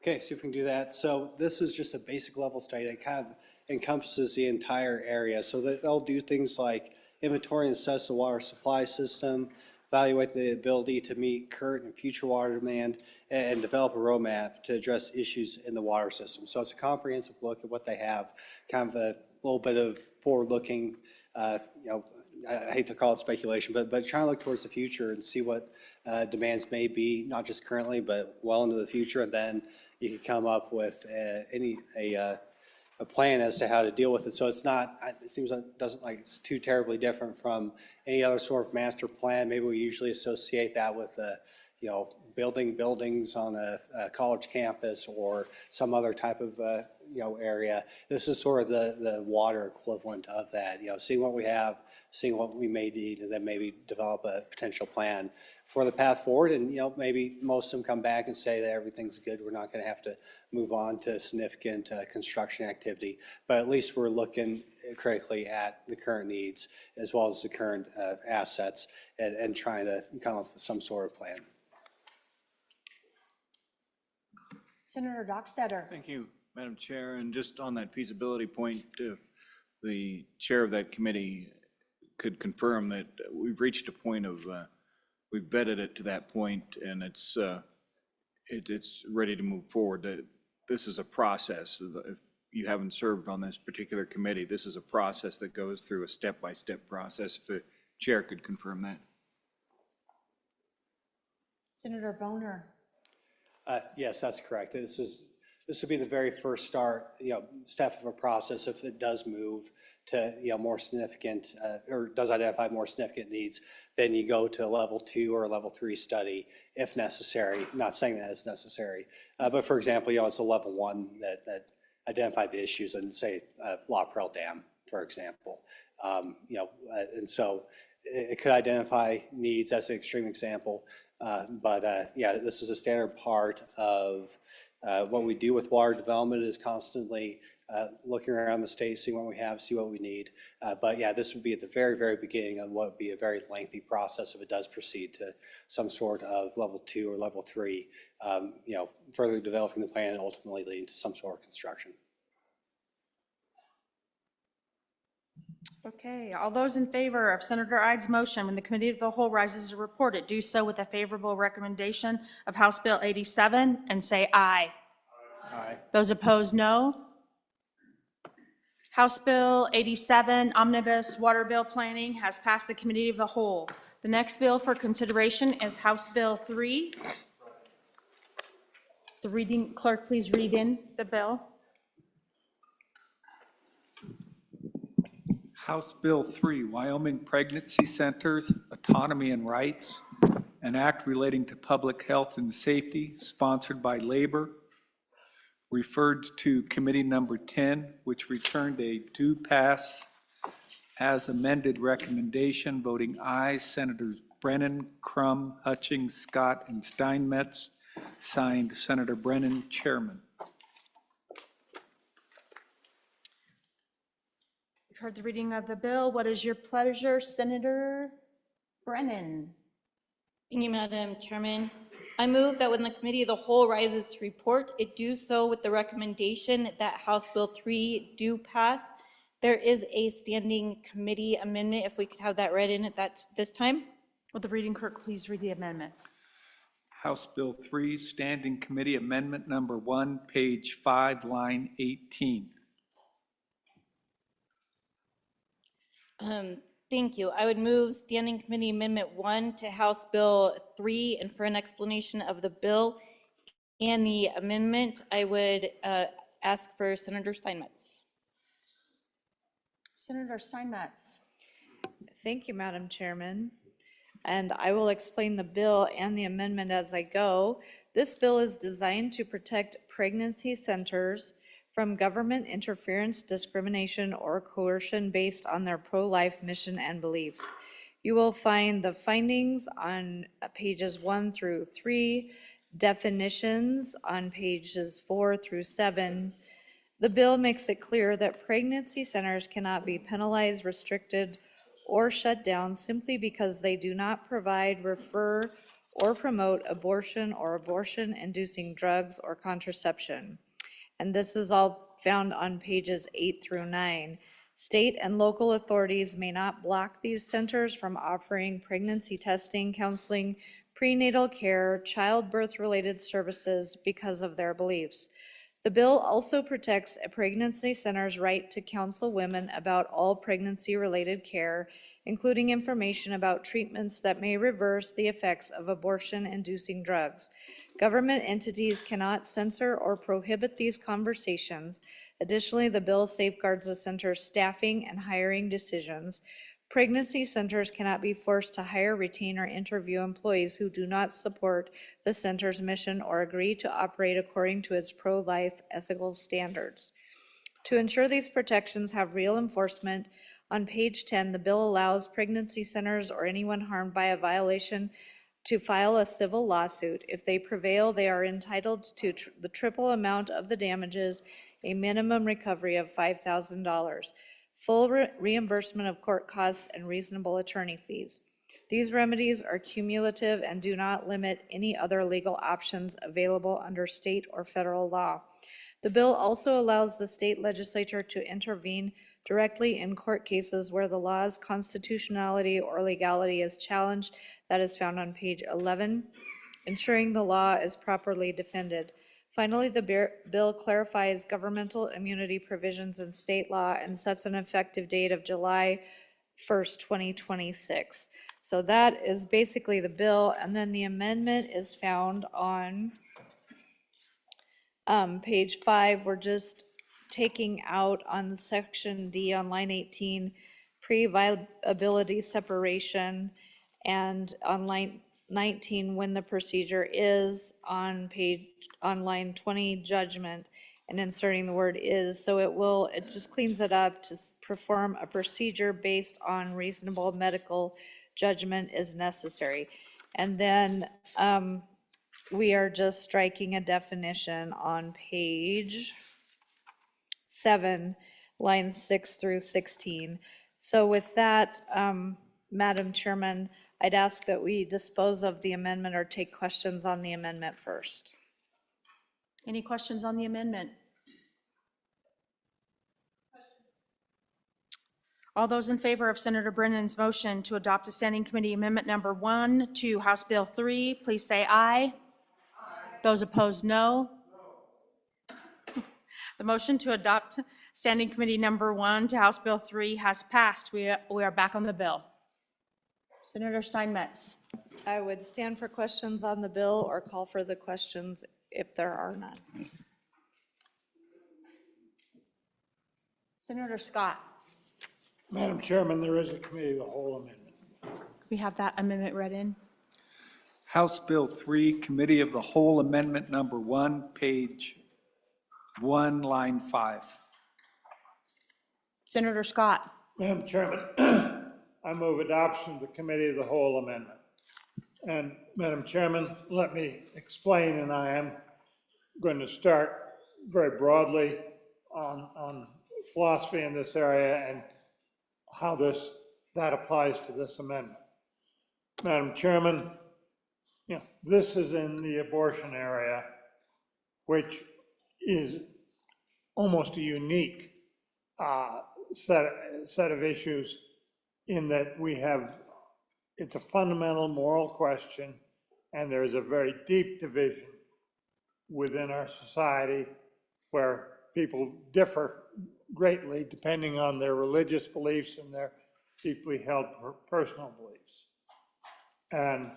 Okay, see if we can do that. So this is just a basic level study that kind of encompasses the entire area. So that they'll do things like inventory and assess the water supply system, evaluate the ability to meet current and future water demand, and develop a roadmap to address issues in the water system. So it's a comprehensive look at what they have, kind of a little bit of forward-looking, you know, I hate to call it speculation, but trying to look towards the future and see what demands may be, not just currently, but well into the future. And then you can come up with a plan as to how to deal with it. So it's not, it seems like it doesn't like it's too terribly different from any other sort of master plan. Maybe we usually associate that with you know, building buildings on a college campus or some other type of you know, area. This is sort of the water equivalent of that. You know, seeing what we have, seeing what we may need, and then maybe develop a potential plan for the path forward. And you know, maybe most of them come back and say that everything's good. We're not going to have to move on to significant construction activity, but at least we're looking critically at the current needs as well as the current assets and trying to come up with some sort of plan. Senator Dockstader. Thank you, Madam Chair. And just on that feasibility point, the chair of that committee could confirm that we've reached a point of, we've vetted it to that point, and it's ready to move forward. This is a process. If you haven't served on this particular committee, this is a process that goes through a step-by-step process. If the chair could confirm that. Senator Boner. Yes, that's correct. This would be the very first step of a process. If it does move to more significant or does identify more significant needs, then you go to a level 2 or a level 3 study if necessary. Not saying that it's necessary, but for example, it's a level 1 that identified the issues and say La Perelle Dam, for example. And so it could identify needs. That's an extreme example. Yeah, this is a standard part of what we do with water development is constantly looking around the state, seeing what we have, see what we need. But yeah, this would be at the very, very beginning of what would be a very lengthy process if it does proceed to some sort of level 2 or level 3, further developing the plan and ultimately leading to some sort of construction. Okay, all those in favor of Senator Ide's motion when the Committee of the Whole rises to report it, do so with a favorable recommendation of House Bill 87 and say aye. Aye. Those opposed, no. House Bill 87, Omnibus Water Bill Planning, has passed the Committee of the Whole. The next bill for consideration is House Bill 3. The reading clerk, please read in the bill. House Bill 3, Wyoming Pregnancy Centers, Autonomy and Rights, an act relating to public health and safety, sponsored by Labor, referred to Committee Number 10, which returned a do pass as amended recommendation, voting ayes, Senators Brennan, Crum, Hutchings, Scott, and Steinmetz, signed Senator Brennan, Chairman. You've heard the reading of the bill. What is your pleasure, Senator Brennan? Thank you, Madam Chairman. I move that when the Committee of the Whole rises to report, it do so with the recommendation that House Bill 3 do pass. There is a standing committee amendment, if we could have that read in at this time. Will the reading clerk please read the amendment? House Bill 3, Standing Committee Amendment Number 1, page 5, line 18. Thank you. I would move Standing Committee Amendment 1 to House Bill 3, and for an explanation of the bill and the amendment, I would ask for Senator Steinmetz. Senator Steinmetz. Thank you, Madam Chairman. And I will explain the bill and the amendment as I go. This bill is designed to protect pregnancy centers from government interference, discrimination, or coercion based on their pro-life mission and beliefs. You will find the findings on pages 1 through 3, definitions on pages 4 through 7. The bill makes it clear that pregnancy centers cannot be penalized, restricted, or shut down simply because they do not provide, refer, or promote abortion or abortion-inducing drugs or contraception. And this is all found on pages 8 through 9. State and local authorities may not block these centers from offering pregnancy testing, counseling, prenatal care, childbirth-related services because of their beliefs. The bill also protects a pregnancy center's right to counsel women about all pregnancy-related care, including information about treatments that may reverse the effects of abortion-inducing drugs. Government entities cannot censor or prohibit these conversations. Additionally, the bill safeguards the center's staffing and hiring decisions. Pregnancy centers cannot be forced to hire, retain, or interview employees who do not support the center's mission or agree to operate according to its pro-life ethical standards. To ensure these protections have real enforcement, on page 10, the bill allows pregnancy centers or anyone harmed by a violation to file a civil lawsuit. If they prevail, they are entitled to the triple amount of the damages, a minimum recovery of $5,000. Full reimbursement of court costs and reasonable attorney fees. These remedies are cumulative and do not limit any other legal options available under state or federal law. The bill also allows the state legislature to intervene directly in court cases where the law's constitutionality or legality is challenged. That is found on page 11, ensuring the law is properly defended. Finally, the bill clarifies governmental immunity provisions in state law and sets an effective date of July 1st, 2026. So that is basically the bill, and then the amendment is found on page 5. We're just taking out on section D on line 18, pre-viability separation, and on line 19, when the procedure is, on line 20, judgment, and inserting the word is. So it just cleans it up to perform a procedure based on reasonable medical judgment is necessary. And then we are just striking a definition on page 7, lines 6 through 16. So with that, Madam Chairman, I'd ask that we dispose of the amendment or take questions on the amendment first. Any questions on the amendment? All those in favor of Senator Brennan's motion to adopt a standing committee amendment number 1 to House Bill 3, please say aye. Those opposed, no. The motion to adopt standing committee number 1 to House Bill 3 has passed. We are back on the bill. Senator Steinmetz. I would stand for questions on the bill or call for the questions if there are none. Senator Scott. Madam Chairman, there is a committee of the whole amendment. We have that amendment read in. House Bill 3, Committee of the Whole Amendment Number 1, page 1, line 5. Senator Scott. Madam Chairman, I move adoption of the committee of the whole amendment. And Madam Chairman, let me explain, and I am going to start very broadly on philosophy in this area and how that applies to this amendment. Madam Chairman, this is in the abortion area, which is almost a unique set of issues in that it's a fundamental moral question, and there's a very deep division within our society where people differ greatly depending on their religious beliefs and their deeply held personal beliefs. And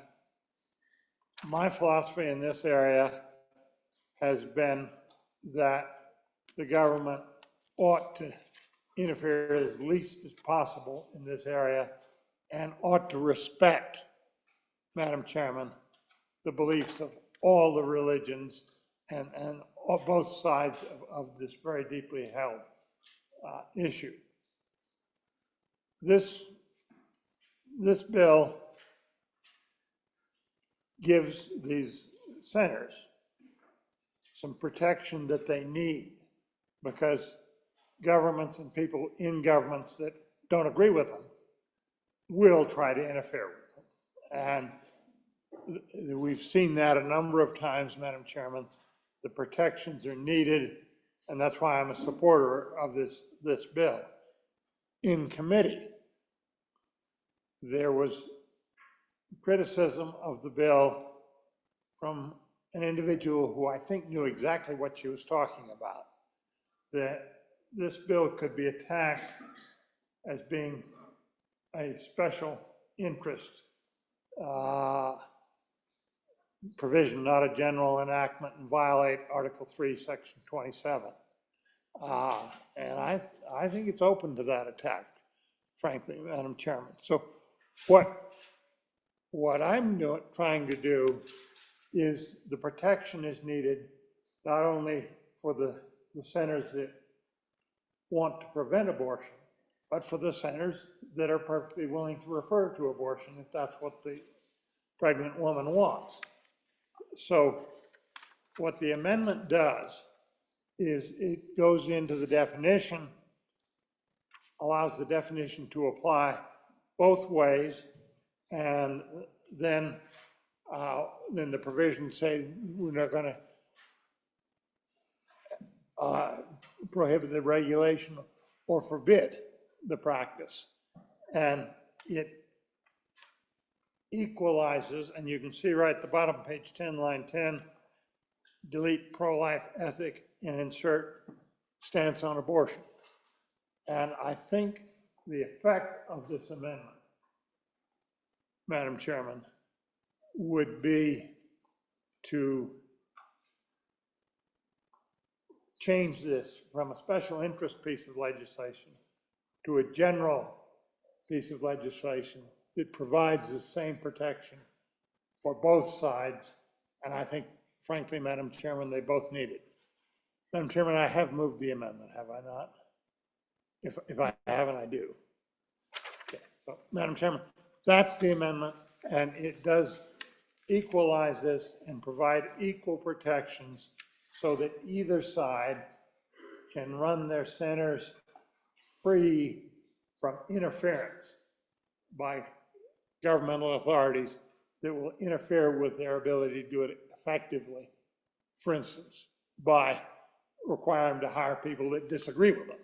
my philosophy in this area has been that the government ought to interfere as least as possible in this area and ought to respect, Madam Chairman, the beliefs of all the religions and both sides of this very deeply held issue. This bill gives these centers some protection that they need because governments and people in governments that don't agree with them will try to interfere with them. And we've seen that a number of times, Madam Chairman. The protections are needed, and that's why I'm a supporter of this bill. In committee, there was criticism of the bill from an individual who I think knew exactly what she was talking about, that this bill could be attacked as being a special interest provision, not a general enactment, and violate Article 3, Section 27. And I think it's open to that attack, frankly, Madam Chairman. So what I'm trying to do is the protection is needed not only for the centers that want to prevent abortion, but for the centers that are perfectly willing to refer to abortion if that's what the pregnant woman wants. So what the amendment does is it goes into the definition, allows the definition to apply both ways, and then the provisions say we're not going to prohibit the regulation or forbid the practice. And it equalizes, and you can see right at the bottom, page 10, line 10, delete pro-life ethic and insert stance on abortion. And I think the effect of this amendment, Madam Chairman, would be to change this from a special interest piece of legislation to a general piece of legislation that provides the same protection for both sides. And I think, frankly, Madam Chairman, they both need it. Madam Chairman, I have moved the amendment, have I not? If I haven't, I do. Okay. So, Madam Chairman, that's the amendment, and it does equalize this and provide equal protections so that either side can run their centers free from interference by governmental authorities that will interfere with their ability to do it effectively. For instance, by requiring them to hire people that disagree with them.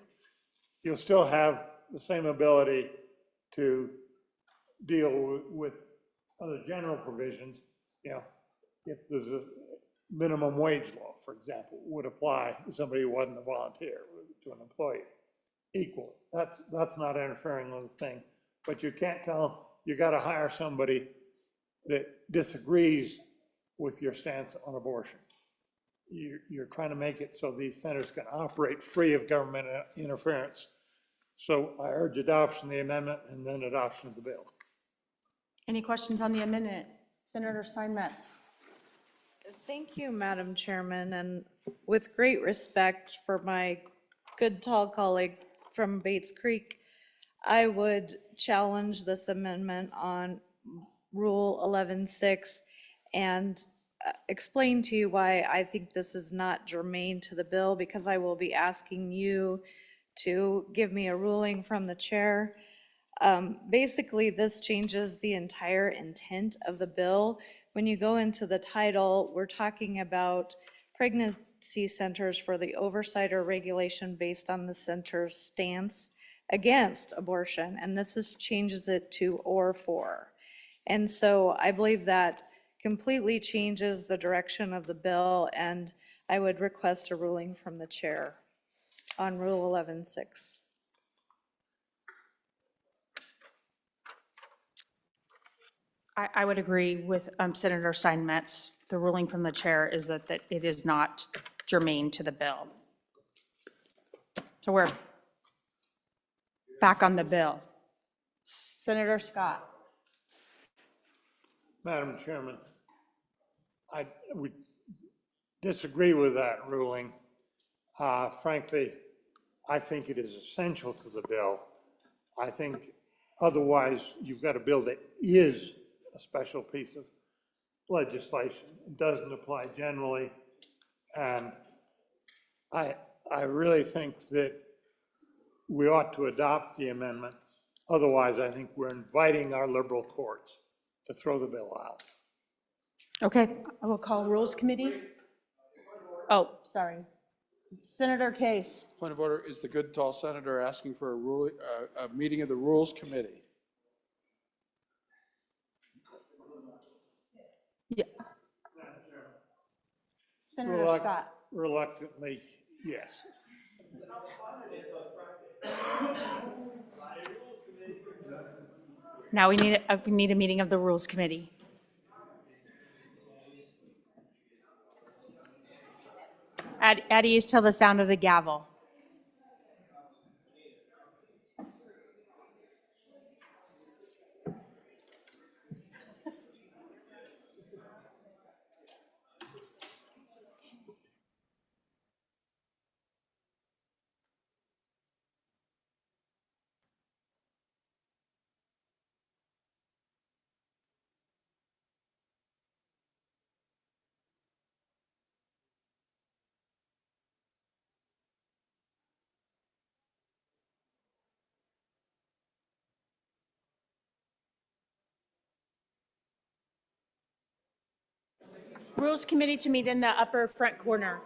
You'll still have the same ability to deal with other general provisions, you know, if there's a minimum wage law, for example, would apply to somebody who wasn't a volunteer, to an employee, equal. That's not interfering with the thing. But you can't tell, you gotta hire somebody that disagrees with your stance on abortion. You're trying to make it so these centers can operate free of government interference. So I urge adoption of the amendment and then adoption of the bill. Any questions on the amendment? Senator Steinmetz. Thank you, Madam Chairman, and with great respect for my good tall colleague from Bates Creek, I would challenge this amendment on Rule 11.6 and explain to you why I think this is not germane to the bill, because I will be asking you to give me a ruling from the chair. Basically, this changes the entire intent of the bill. When you go into the title, we're talking about pregnancy centers for the oversight or regulation based on the center's stance against abortion, and changes it to or for. And so I believe that completely changes the direction of the bill, and I would request a ruling from the chair on Rule 11.6. I would agree with Senator Steinmetz. The ruling from the chair is that it is not germane to the bill. So we're back on the bill. Senator Scott. Madam Chairman, I would disagree with that ruling. Frankly, I think it is essential to the bill. I think otherwise you've got a bill that is a special piece of legislation. It doesn't apply generally. And I really think that we ought to adopt the amendment. Otherwise, I think we're inviting our liberal courts to throw the bill out. Okay, I will call Rules Committee. Oh, sorry. Senator Case. Point of order, is the good tall senator asking for a meeting of the Rules Committee? Yeah. Senator Scott. Reluctantly, yes. Now we need a meeting of the Rules Committee. At ease till the sound of the gavel. Rules Committee to meet in the upper front corner.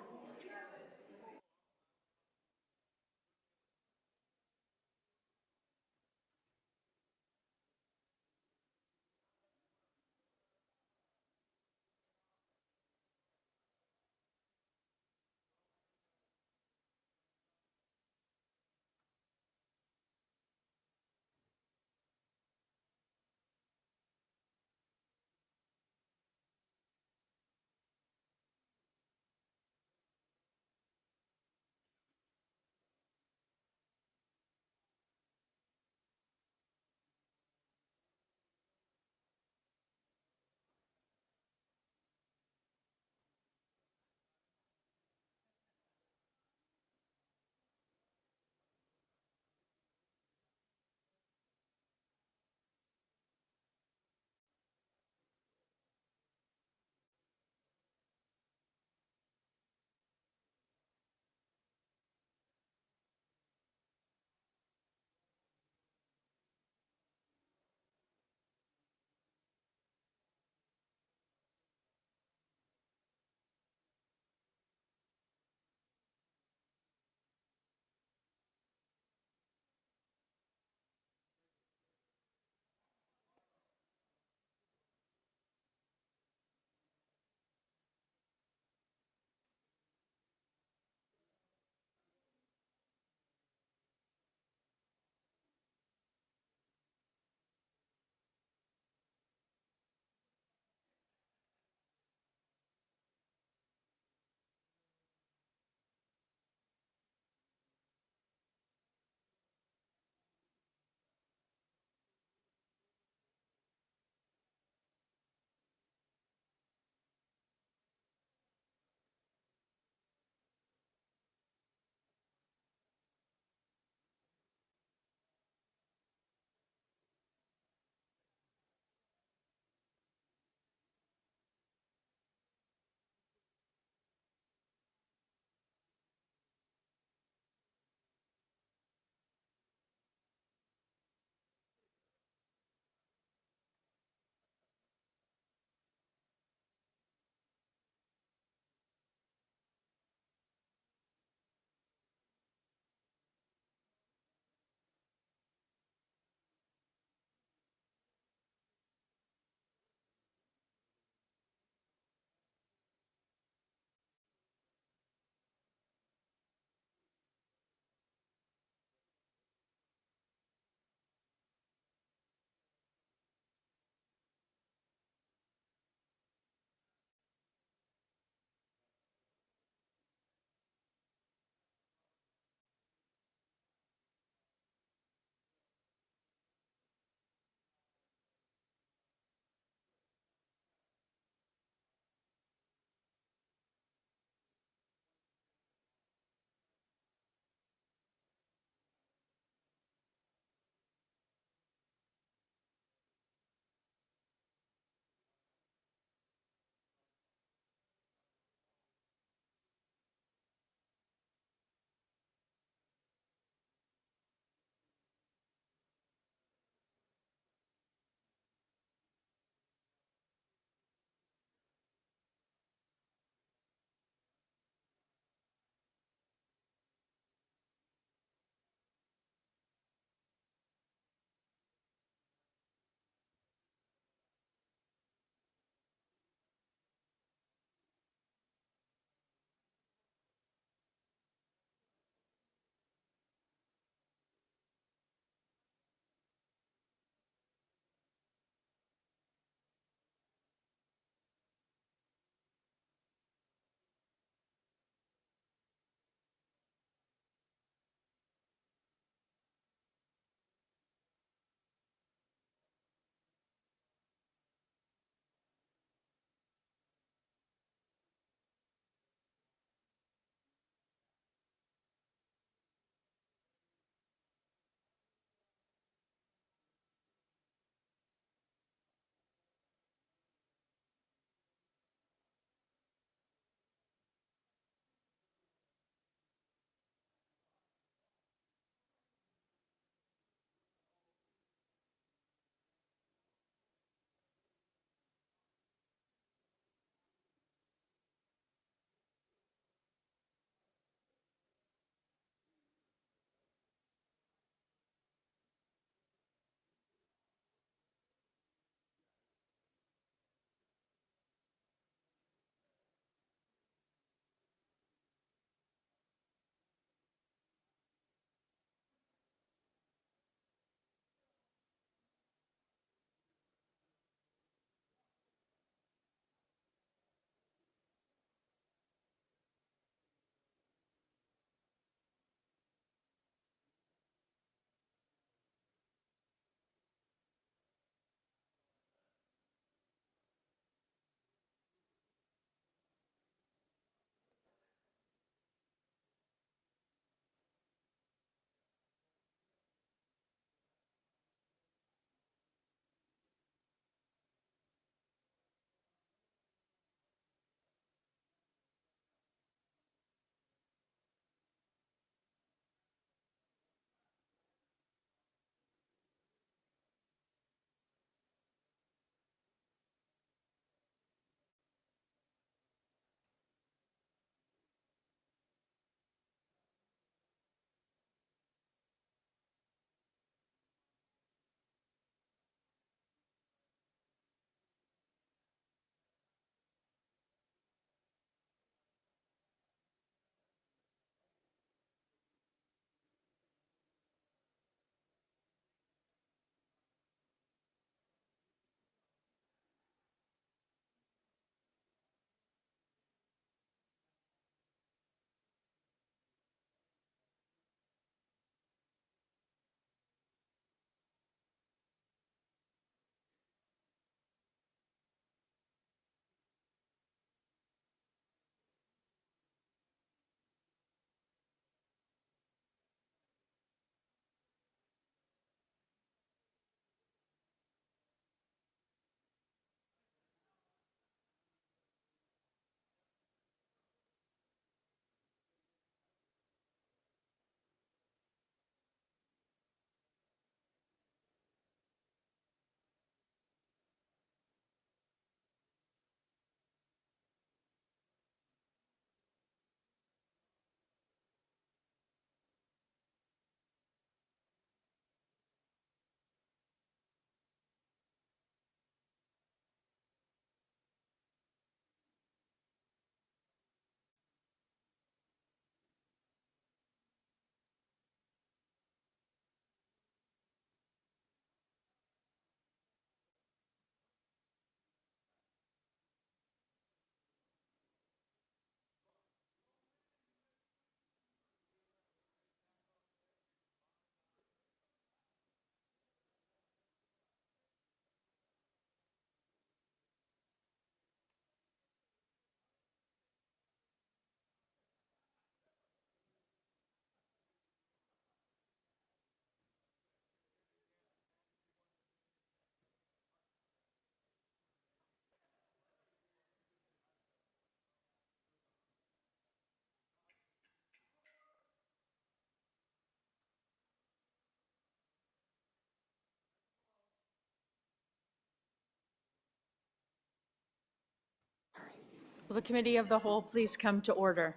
Will the Committee of the Whole please come to order?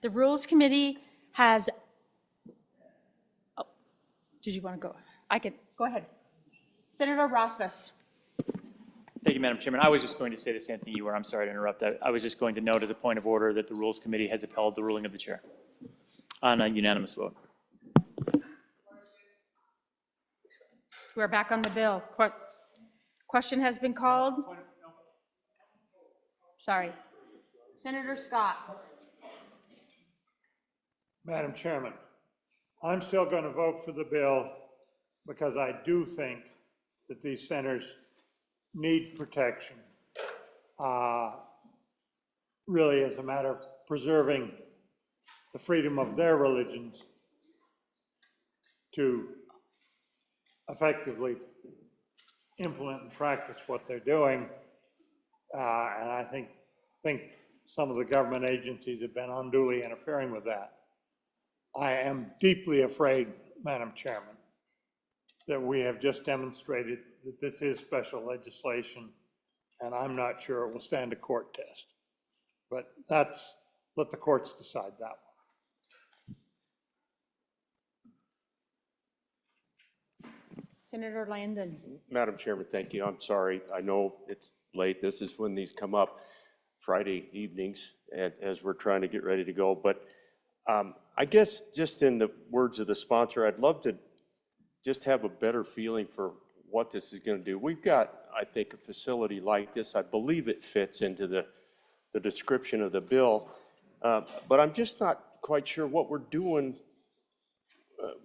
The Rules Committee has, oh, did you want to go? I can, go ahead. Senator Rothfuss. Thank you, Madam Chairman. I was just going to say the same thing you were. I'm sorry to interrupt. I was just going to note as a point of order that the Rules Committee has upheld the ruling of the chair on a unanimous vote. We're back on the bill. Question has been called. Sorry. Senator Scott. Madam Chairman, I'm still going to vote for the bill because I do think that these centers need protection. Really as a matter of preserving the freedom of their religions to effectively implement and practice what they're doing. And I think some of the government agencies have been unduly interfering with that. I am deeply afraid, Madam Chairman, that we have just demonstrated that this is special legislation, and I'm not sure it will stand a court test. But let the courts decide that one. Senator Landon. Madam Chairman, thank you. I'm sorry. I know it's late. This is when these come up, Friday evenings, and as we're trying to get ready to go. But I guess just in the words of the sponsor, I'd love to just have a better feeling for what this is going to do. We've got, I think, a facility like this. I believe it fits into the description of the bill, but I'm just not quite sure what we're doing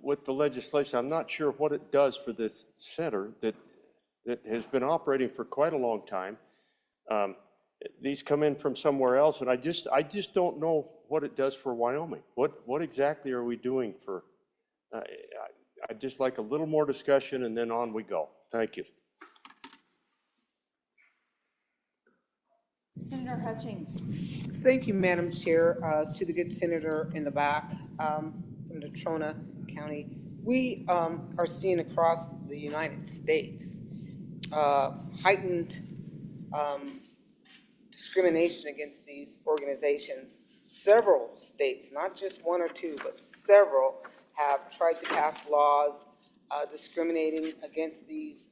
with the legislation. I'm not sure what it does for this center that has been operating for quite a long time. These come in from somewhere else, and I just don't know what it does for Wyoming. What exactly are we doing for? I'd just like a little more discussion, and then on we go. Thank you. Senator Hutchings. Thank you, Madam Chair. To the good senator in the back from Natrona County, we are seeing across the United States heightened discrimination against these organizations. Several states, not just one or two, but several, have tried to pass laws discriminating against these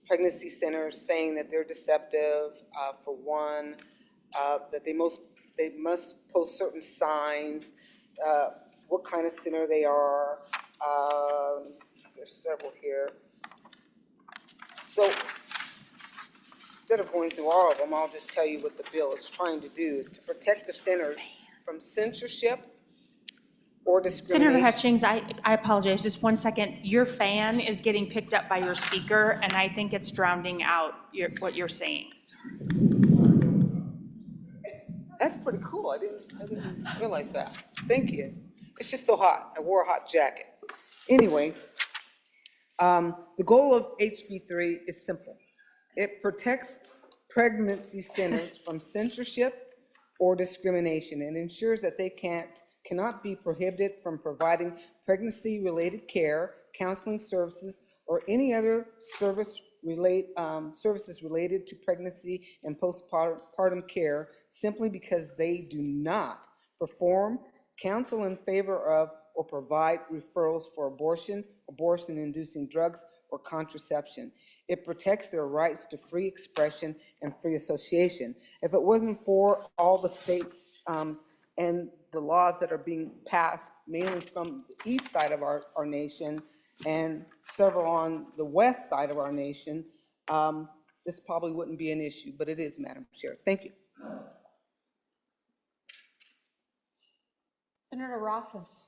pregnancy centers, saying that they're deceptive, for one, that they must post certain signs, what kind of center they are. Let me see, there's several here. So instead of going through all of them, I'll just tell you what the bill is trying to do, is to protect the centers from censorship or discrimination. Senator Hutchings, I apologize, just 1 second. Your fan is getting picked up by your speaker, and I think it's drowning out what you're saying. That's pretty cool. I didn't realize that. Thank you. It's just so hot. I wore a hot jacket. Anyway, the goal of HB3 is simple. It protects pregnancy centers from censorship or discrimination and ensures that they cannot be prohibited from providing pregnancy-related care, counseling services, or any other services related to pregnancy and postpartum care simply because they do not perform, counsel in favor of, or provide referrals for abortion, abortion-inducing drugs, or contraception. It protects their rights to free expression and free association. If it wasn't for all the states and the laws that are being passed, mainly from the east side of our nation and several on the west side of our nation, this probably wouldn't be an issue, but it is, Madam Chair. Thank you. Senator Rothfuss.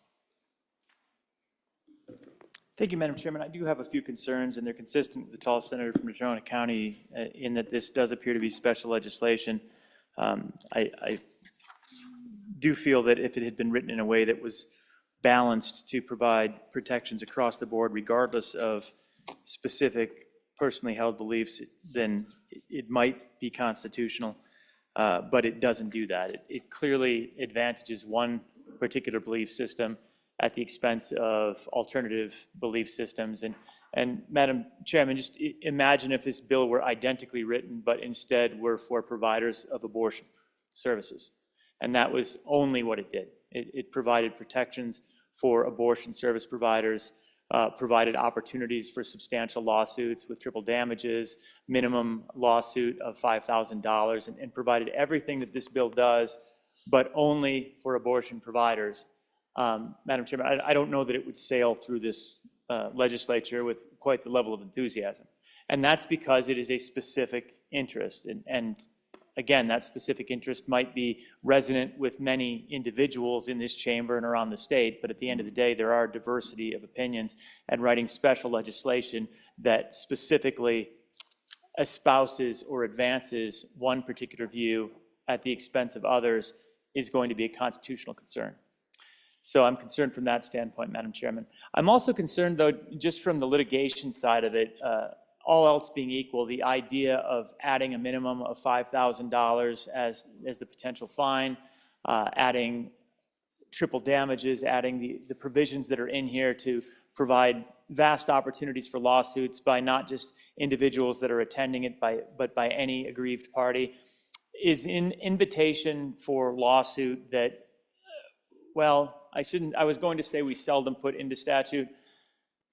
Thank you, Madam Chairman. I do have a few concerns, and they're consistent with the tall senator from Natrona County in that this does appear to be special legislation. I do feel that if it had been written in a way that was balanced to provide protections across the board, regardless of specific personally held beliefs, then it might be constitutional, but it doesn't do that. It clearly advantages one particular belief system at the expense of alternative belief systems. And And Madam Chairman, just imagine if this bill were identically written, but instead were for providers of abortion services. And that was only what it did. It provided protections for abortion service providers, provided opportunities for substantial lawsuits with triple damages, minimum lawsuit of $5,000, and provided everything that this bill does, but only for abortion providers. Madam Chairman, I don't know that it would sail through this legislature with quite the level of enthusiasm. And that's because it is a specific interest. And again, that specific interest might be resonant with many individuals in this chamber and around the state, but at the end of the day, there are diversity of opinions, and writing special legislation that specifically espouses or advances one particular view at the expense of others is going to be a constitutional concern. So I'm concerned from that standpoint, Madam Chairman. I'm also concerned, though, just from the litigation side of it, all else being equal, the idea of adding a minimum of $5,000 as the potential fine, adding triple damages, adding the provisions that are in here to provide vast opportunities for lawsuits by not just individuals that are attending it, but by any aggrieved party, is an invitation for lawsuit that, well, I was going to say we seldom put into statute.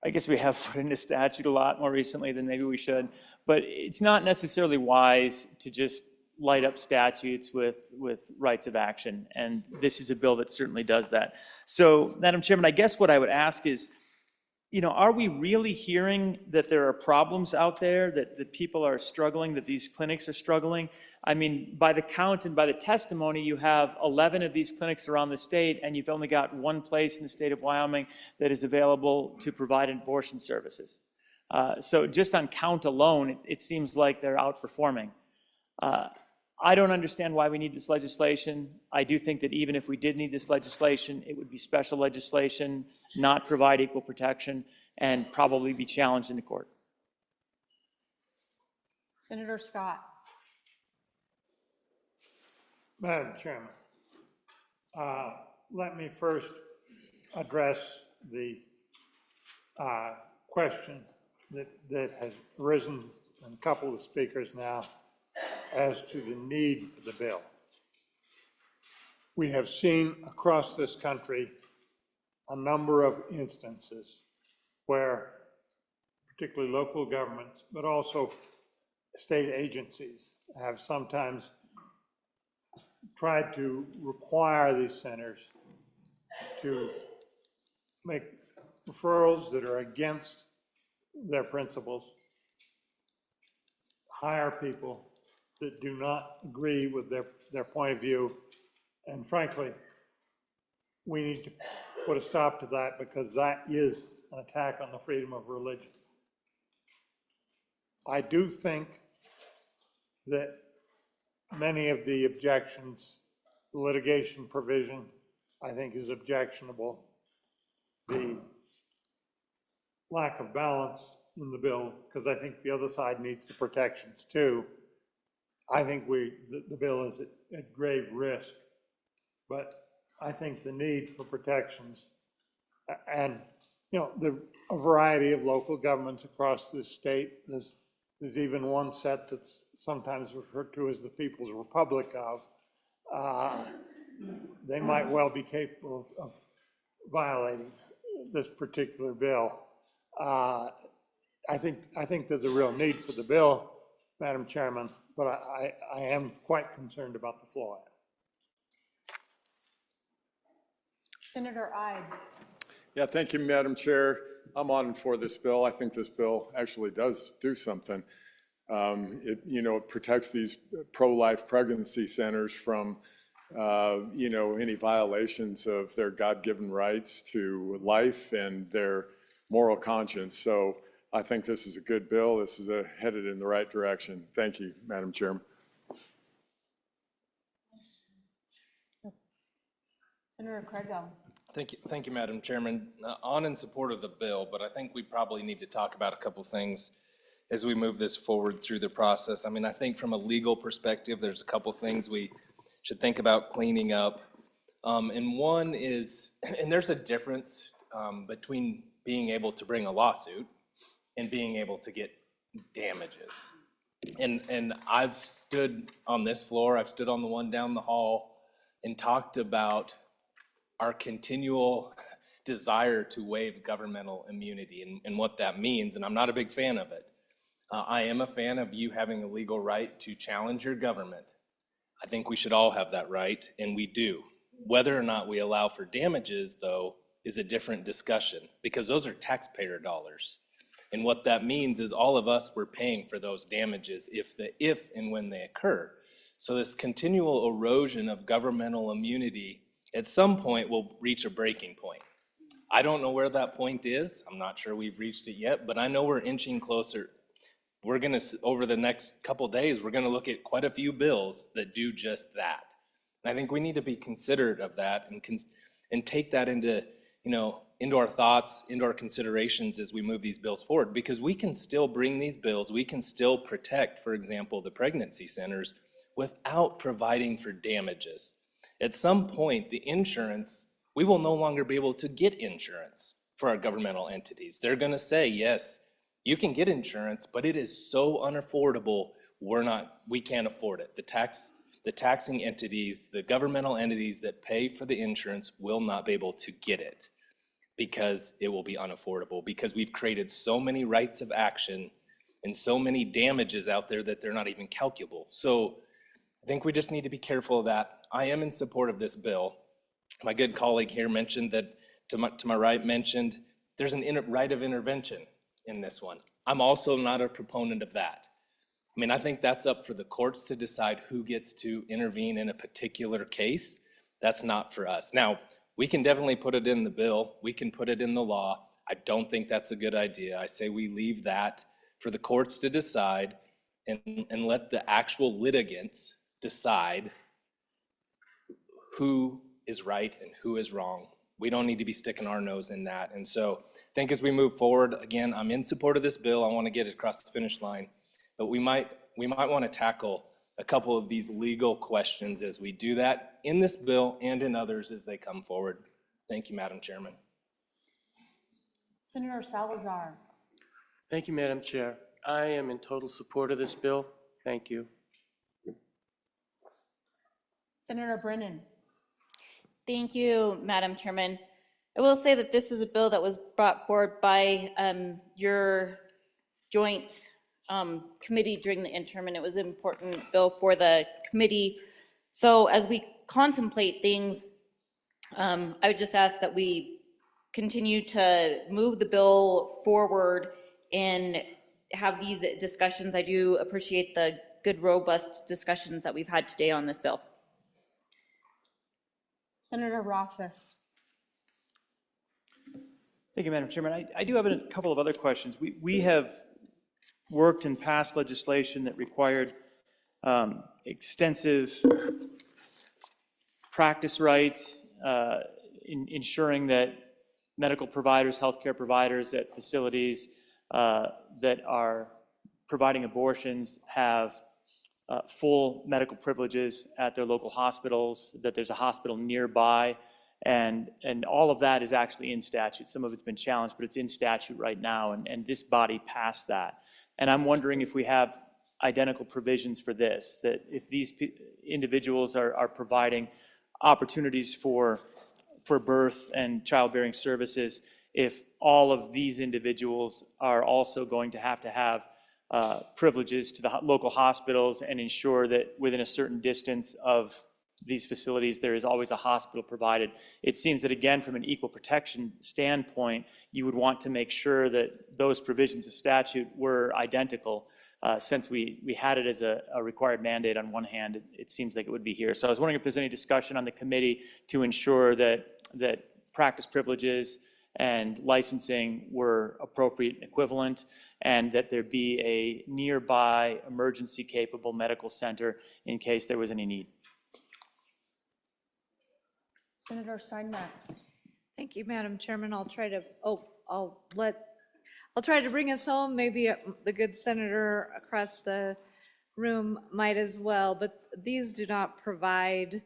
I guess we have put into statute a lot more recently than maybe we should, but it's not necessarily wise to just light up statutes with rights of action, and this is a bill that certainly does that. So, Madam Chairman, I guess what I would ask is, are we really hearing that there are problems out there, that people are struggling, that these clinics are struggling? I mean, by the count and by the testimony, you have 11 of these clinics around the state, and you've only got one place in the state of Wyoming that is available to provide abortion services. So just on count alone, it seems like they're outperforming. I don't understand why we need this legislation. I do think that even if we did need this legislation, it would be special legislation, not provide equal protection, and probably be challenged in the court. Senator Scott. Madam Chairman, let me first address the question that has arisen in a couple of speakers now as to the need for the bill. We have seen across this country a number of instances where particularly local governments, but also state agencies have sometimes tried to require these centers to make referrals that are against their principles, hire people that do not agree with their point of view, and frankly, we need to put a stop to that because that is an attack on the freedom of religion. I do think that many of the objections, the litigation provision, I think is objectionable. The lack of balance in the bill, because I think the other side needs the protections too. I think the bill is at grave risk, but I think the need for protections and, a variety of local governments across this state, there's even one set that's sometimes referred to as the People's Republic of, they might well be capable of violating this particular bill. I think there's a real need for the bill, Madam Chairman, but I am quite concerned about the flaw. Senator Ide. Yeah, thank you, Madam Chair. I'm on for this bill. I think this bill actually does do something. It protects these pro-life pregnancy centers from, any violations of their God-given rights to life and their moral conscience. So I think this is a good bill. This is headed in the right direction. Thank you, Madam Chairman. Senator Craig-O. Thank you, Madam Chairman. On in support of the bill, but I think we probably need to talk about a couple things as we move this forward through the process. I mean, I think from a legal perspective, there's a couple things we should think about cleaning up. And one is, and there's a difference between being able to bring a lawsuit and being able to get damages. And I've stood on this floor, I've stood on the one down the hall and talked about our continual desire to waive governmental immunity and what that means, and I'm not a big fan of it. I am a fan of you having a legal right to challenge your government. I think we should all have that right, and we do. Whether or not we allow for damages, though, is a different discussion, because those are taxpayer dollars. And what that means is all of us were paying for those damages if and when they occur. So this continual erosion of governmental immunity at some point will reach a breaking point. I don't know where that point is. I'm not sure we've reached it yet, but I know we're inching closer. We're gonna, over the next couple days, we're gonna look at quite a few bills that do just that. And I think we need to be considerate of that and take that into, into our thoughts, into our considerations as we move these bills forward, because we can still bring these bills, we can still protect, for example, the pregnancy centers without providing for damages. At some point, the insurance, we will no longer be able to get insurance for our governmental entities. They're gonna say, yes, you can get insurance, but it is so unaffordable, we can't afford it. The taxing entities, the governmental entities that pay for the insurance will not be able to get it because it will be unaffordable, because we've created so many rights of action and so many damages out there that they're not even calculable. So I think we just need to be careful of that. I am in support of this bill. My good colleague here mentioned that, to my right, mentioned there's an right of intervention in this one. I'm also not a proponent of that. I mean, I think that's up for the courts to decide who gets to intervene in a particular case. That's not for us. Now, we can definitely put it in the bill. We can put it in the law. I don't think that's a good idea. I say we leave that for the courts to decide and let the actual litigants decide who is right and who is wrong. We don't need to be sticking our nose in that. And so I think as we move forward, again, I'm in support of this bill. I want to get it across the finish line. But we might want to tackle a couple of these legal questions as we do that in this bill and in others as they come forward. Thank you, Madam Chairman. Senator Salazar. Thank you, Madam Chair. I am in total support of this bill. Thank you. Senator Brennan. Thank you, Madam Chairman. I will say that this is a bill that was brought forward by your joint committee during the interim, and it was an important bill for the committee. So as we contemplate things, I would just ask that we continue to move the bill forward and have these discussions. I do appreciate the good, robust discussions that we've had today on this bill. Senator Rothfuss. Thank you, Madam Chairman. I do have a couple of other questions. We have worked and passed legislation that required extensive practice rights, ensuring that medical providers, healthcare providers at facilities that are providing abortions have full medical privileges at their local hospitals, that there's a hospital nearby, and all of that is actually in statute. Some of it's been challenged, but it's in statute right now, and this body passed that. And I'm wondering if we have identical provisions for this, that if these individuals are providing opportunities for birth and childbearing services, if all of these individuals are also going to have privileges to the local hospitals and ensure that within a certain distance of these facilities, there is always a hospital provided. It seems that, again, from an equal protection standpoint, you would want to make sure that those provisions of statute were identical. Since we had it as a required mandate on one hand, it seems like it would be here. So I was wondering if there's any discussion on the committee to ensure that practice privileges and licensing were appropriate and equivalent, and that there be a nearby emergency-capable medical center in case there was any need. Senator Steinmetz. Thank you, Madam Chairman. I'll try to bring us home. Maybe the good senator across the room might as well, but these do not provide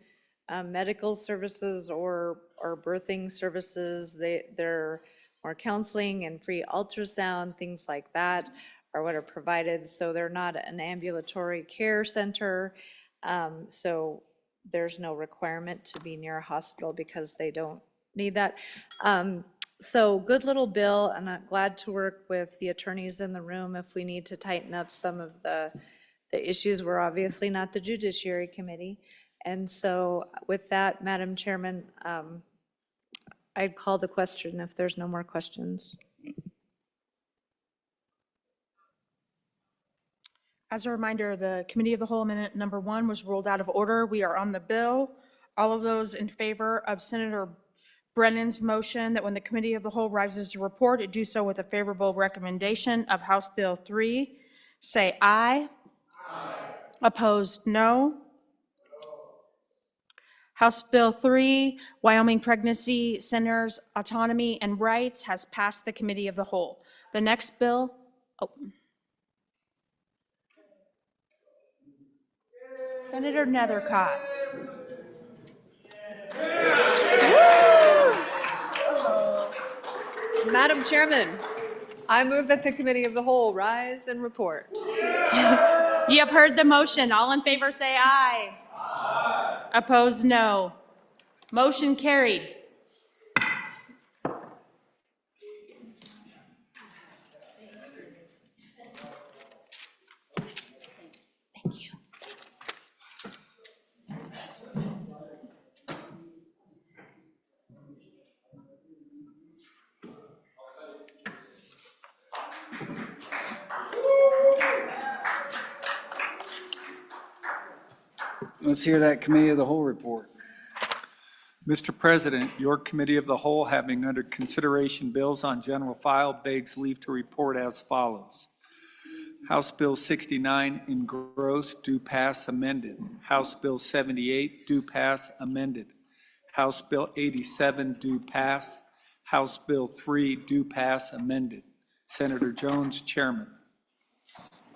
medical services or birthing services. They're more counseling and free ultrasound, things like that are what are provided. So they're not an ambulatory care center. So there's no requirement to be near a hospital because they don't need that. So good little bill. I'm glad to work with the attorneys in the room if we need to tighten up some of the issues. We're obviously not the Judiciary Committee. And so with that, Madam Chairman, I'd call the question if there's no more questions. As a reminder, the Committee of the Whole Amendment number 1 was ruled out of order. We are on the bill. All of those in favor of Senator Brennan's motion that when the Committee of the Whole rises to report, it do so with a favorable recommendation of House Bill 3, say aye. Aye. Opposed, no. House Bill 3, Wyoming Pregnancy Centers Autonomy and Rights, has passed the Committee of the Whole. The next bill, Senator Nethercott. Madam Chairman, I move that the Committee of the Whole rise and report. You have heard the motion. All in favor say aye. Aye. Opposed, no. Motion carried. Thank you. Let's hear that Committee of the Whole report. Mr. President, your Committee of the Whole, having under consideration bills on general file, begs leave to report as follows. House Bill 69 engrossed, do pass, amended. House Bill 78, do pass, amended. House Bill 87, do pass. House Bill 3, do pass, amended. Senator Jones, Chairman.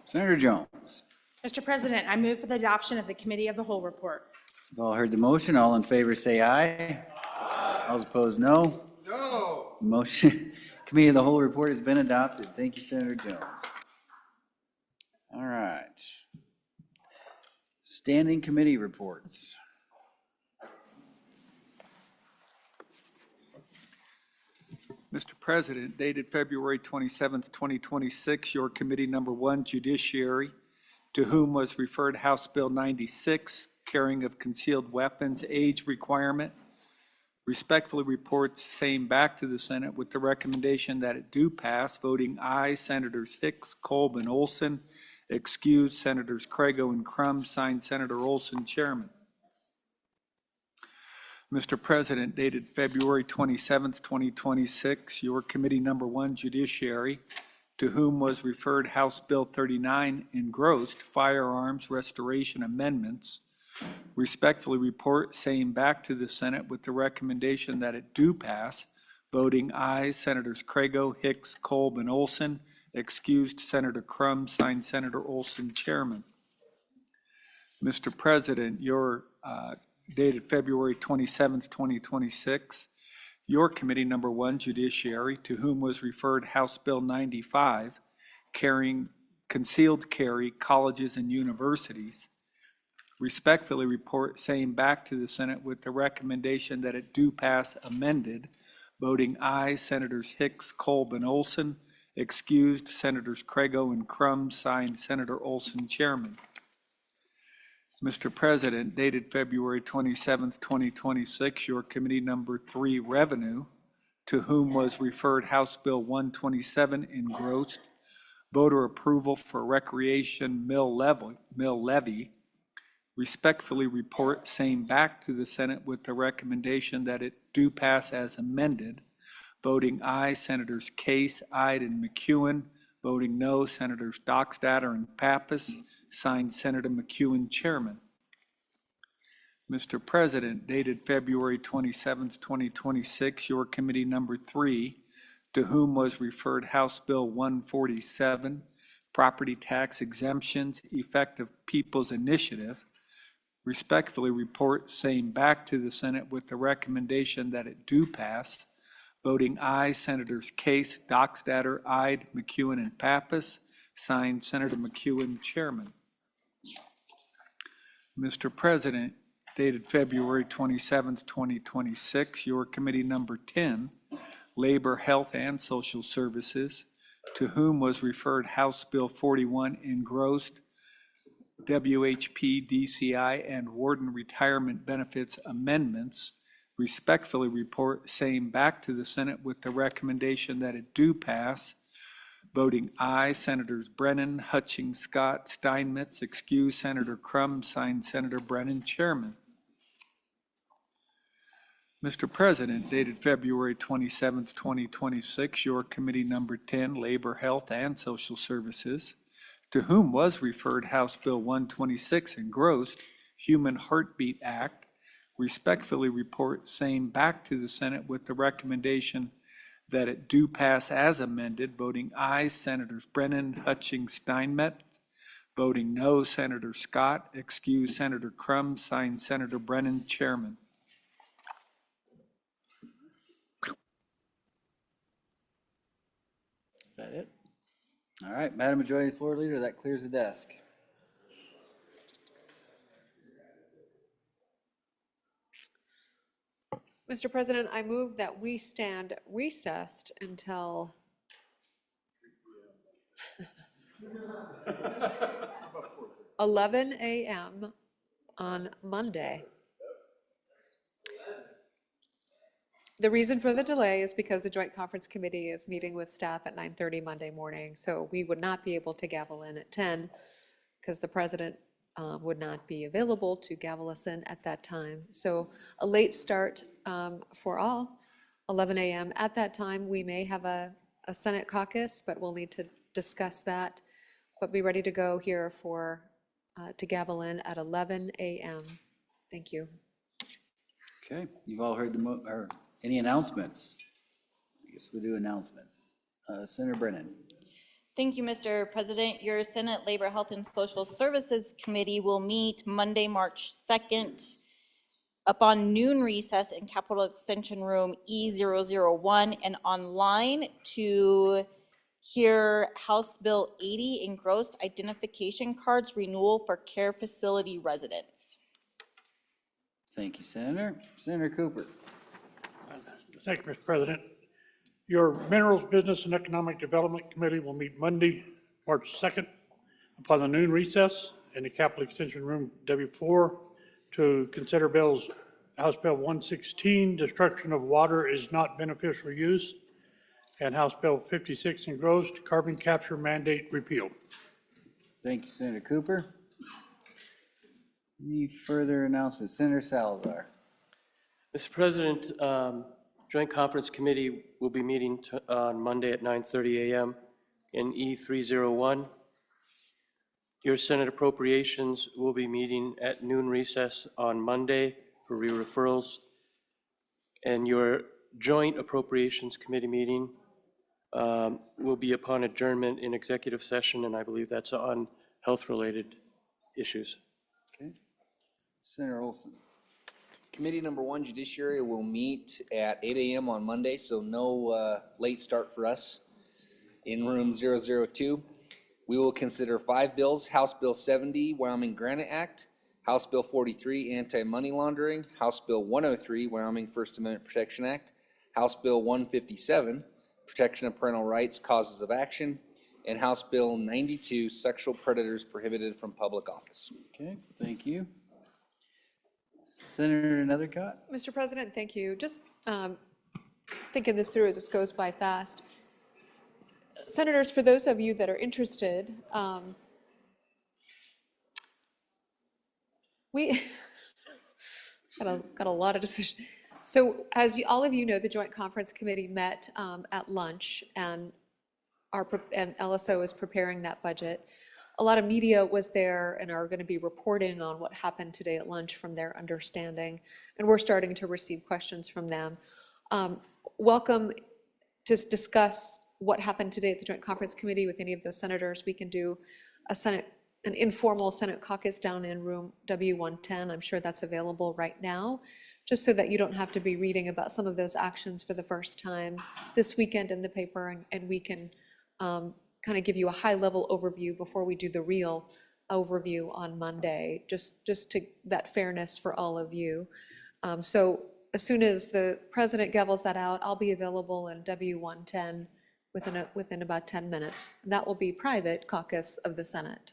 Senator Jones. Mr. President, I move for the adoption of the Committee of the Whole report. You've all heard the motion. All in favor say aye. Aye. All opposed, no. No. Motion, Committee of the Whole report has been adopted. Thank you, Senator Jones. All right. Standing committee reports. Mr. President, dated February 27th, 2026, your Committee Number 1, Judiciary, to whom was referred House Bill 96, carrying of concealed weapons age requirement, respectfully reports same back to the Senate with the recommendation that it do pass, voting aye, Senators Hicks, Kolb, and Olson, excused Senators Crago and Crum, signed Senator Olson, Chairman. Mr. President, dated February 27th, 2026, your Committee Number 1, Judiciary, to whom was referred House Bill 39, engrossed firearms restoration amendments, respectfully report same back to the Senate with the recommendation that it do pass, voting aye, Senators Crago, Hicks, Kolb, and Olson, excused Senator Crum, signed Senator Olson, Chairman. Mr. President, your dated February 27th, 2026, your Committee Number 1, Judiciary, to whom was referred House Bill 95, carrying concealed carry colleges and universities, respectfully report same back to the Senate with the recommendation that it do pass amended, voting aye, Senators Hicks, Kolb, and Olson, excused Senators Crago and Crum, signed Senator Olson, Chairman. Mr. President, dated February 27th, 2026, your Committee Number 3, Revenue, to whom was referred House Bill 127, engrossed, voter approval for recreation mill levy, respectfully report same back to the Senate with the recommendation that it do pass as amended, voting aye, Senators Case, Ide, and McEwen, voting no, Senators Dockstader and Pappas, signed Senator McEwen, Chairman. Mr. President, dated February 27th, 2026, your Committee Number 3, to whom was referred House Bill 147, Property Tax Exemptions, Effective People's Initiative, respectfully report same back to the Senate with the recommendation that it do pass, Voting aye, Senators Case, Dockstader, Ide, McEwen, and Pappas. Signed, Senator McEwen, Chairman. Mr. President, dated February 27th, 2026, your committee number 10, Labor, Health, and Social Services, to whom was referred House Bill 41 engrossed WHP, DCI, and Warden Retirement Benefits amendments, respectfully report same back to the Senate with the recommendation that it do pass. Voting aye, Senators Brennan, Hutchings, Scott, Steinmetz, excuse Senator Crum, signed Senator Brennan, Chairman. Mr. President, dated February 27th, 2026, your committee number 10, Labor, Health, and Social Services, to whom was referred House Bill 126 engrossed Human Heartbeat Act, respectfully report same back to the Senate with the recommendation that it do pass as amended. Voting aye, Senators Brennan, Hutchings, Steinmetz. Voting no, Senator Scott, excuse Senator Crum, signed Senator Brennan, Chairman. Is that it? All right, Madam Majority Floor Leader, that clears the desk. Mr. President, I move that we stand recessed until 11 a.m. on Monday. The reason for the delay is because the Joint Conference Committee is meeting with staff at 9:30 Monday morning, so we would not be able to gavel in at 10 because the president would not be available to gavel us in at that time. So a late start for all, 11 a.m. At that time, we may have a Senate caucus, but we'll need to discuss that. But be ready to go here for, to gavel in at 11 a.m. Thank you. Okay, you've all heard or any announcements? I guess we'll do announcements. Senator Brennan. Thank you, Mr. President. Your Senate Labor, Health, and Social Services Committee will meet Monday, March 2nd upon noon recess in Capitol Extension Room E001 and online to hear House Bill 80 engrossed identification cards renewal for care facility residents. Thank you, Senator. Senator Cooper. Thank you, Mr. President. Your Minerals, Business, and Economic Development Committee will meet Monday, March 2nd, upon the noon recess in the Capitol Extension Room W4 to consider House Bill 116, Destruction of Water is Not Beneficial Use, and House Bill 56 engrossed, Carbon Capture Mandate Repeal. Thank you, Senator Cooper. Any further announcements? Senator Salazar. Mr. President, Joint Conference Committee will be meeting on Monday at 9:30 a.m. in E301. Your Senate Appropriations will be meeting at noon recess on Monday for re-referrals. And your Joint Appropriations Committee meeting will be upon adjournment in executive session, and I believe that's on health-related issues. Okay. Senator Olson. Committee number 1, Judiciary, will meet at 8 a.m. on Monday, so no late start for us in room 002. We will consider 5 bills: House Bill 70, Wyoming Granite Act; House Bill 43, Anti-Money Laundering; House Bill 103, Wyoming First Amendment Protection Act; House Bill 157, Protection of Parental Rights, Causes of Action; and House Bill 92, Sexual Predators Prohibited from Public Office. Okay, thank you. Senator Nethercott. Mr. President, thank you. Just thinking this through as this goes by fast. Senators, for those of you that are interested, we got a lot of decisions. So as all of you know, the Joint Conference Committee met at lunch, and LSO is preparing that budget. A lot of media was there and are going to be reporting on what happened today at lunch from their understanding, and we're starting to receive questions from them. Welcome to discuss what happened today at the Joint Conference Committee with any of those senators. We can do an informal Senate caucus down in room W110. I'm sure that's available right now. just so that you don't have to be reading about some of those actions for the first time this weekend in the paper, and we can kind of give you a high-level overview before we do the real overview on Monday, just to that fairness for all of you. So as soon as the president gavels that out, I'll be available in W110 within about 10 minutes. That will be private caucus of the Senate.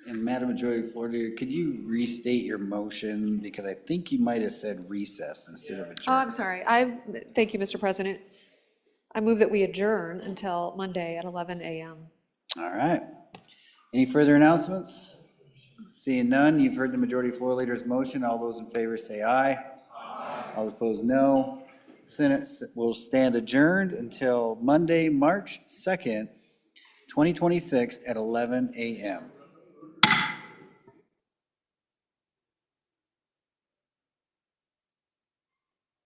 And Madam Majority Floor Leader, could you restate your motion? Because I think you might have said recess instead of adjourn. Oh, I'm sorry. Thank you, Mr. President. I move that we adjourn until Monday at 11 a.m. All right. Any further announcements? Seeing none, you've heard the Majority Floor Leader's motion. All those in favor say aye. Aye. All opposed, no. Senate will stand adjourned until Monday, March 2nd, 2026 at 11 a.m.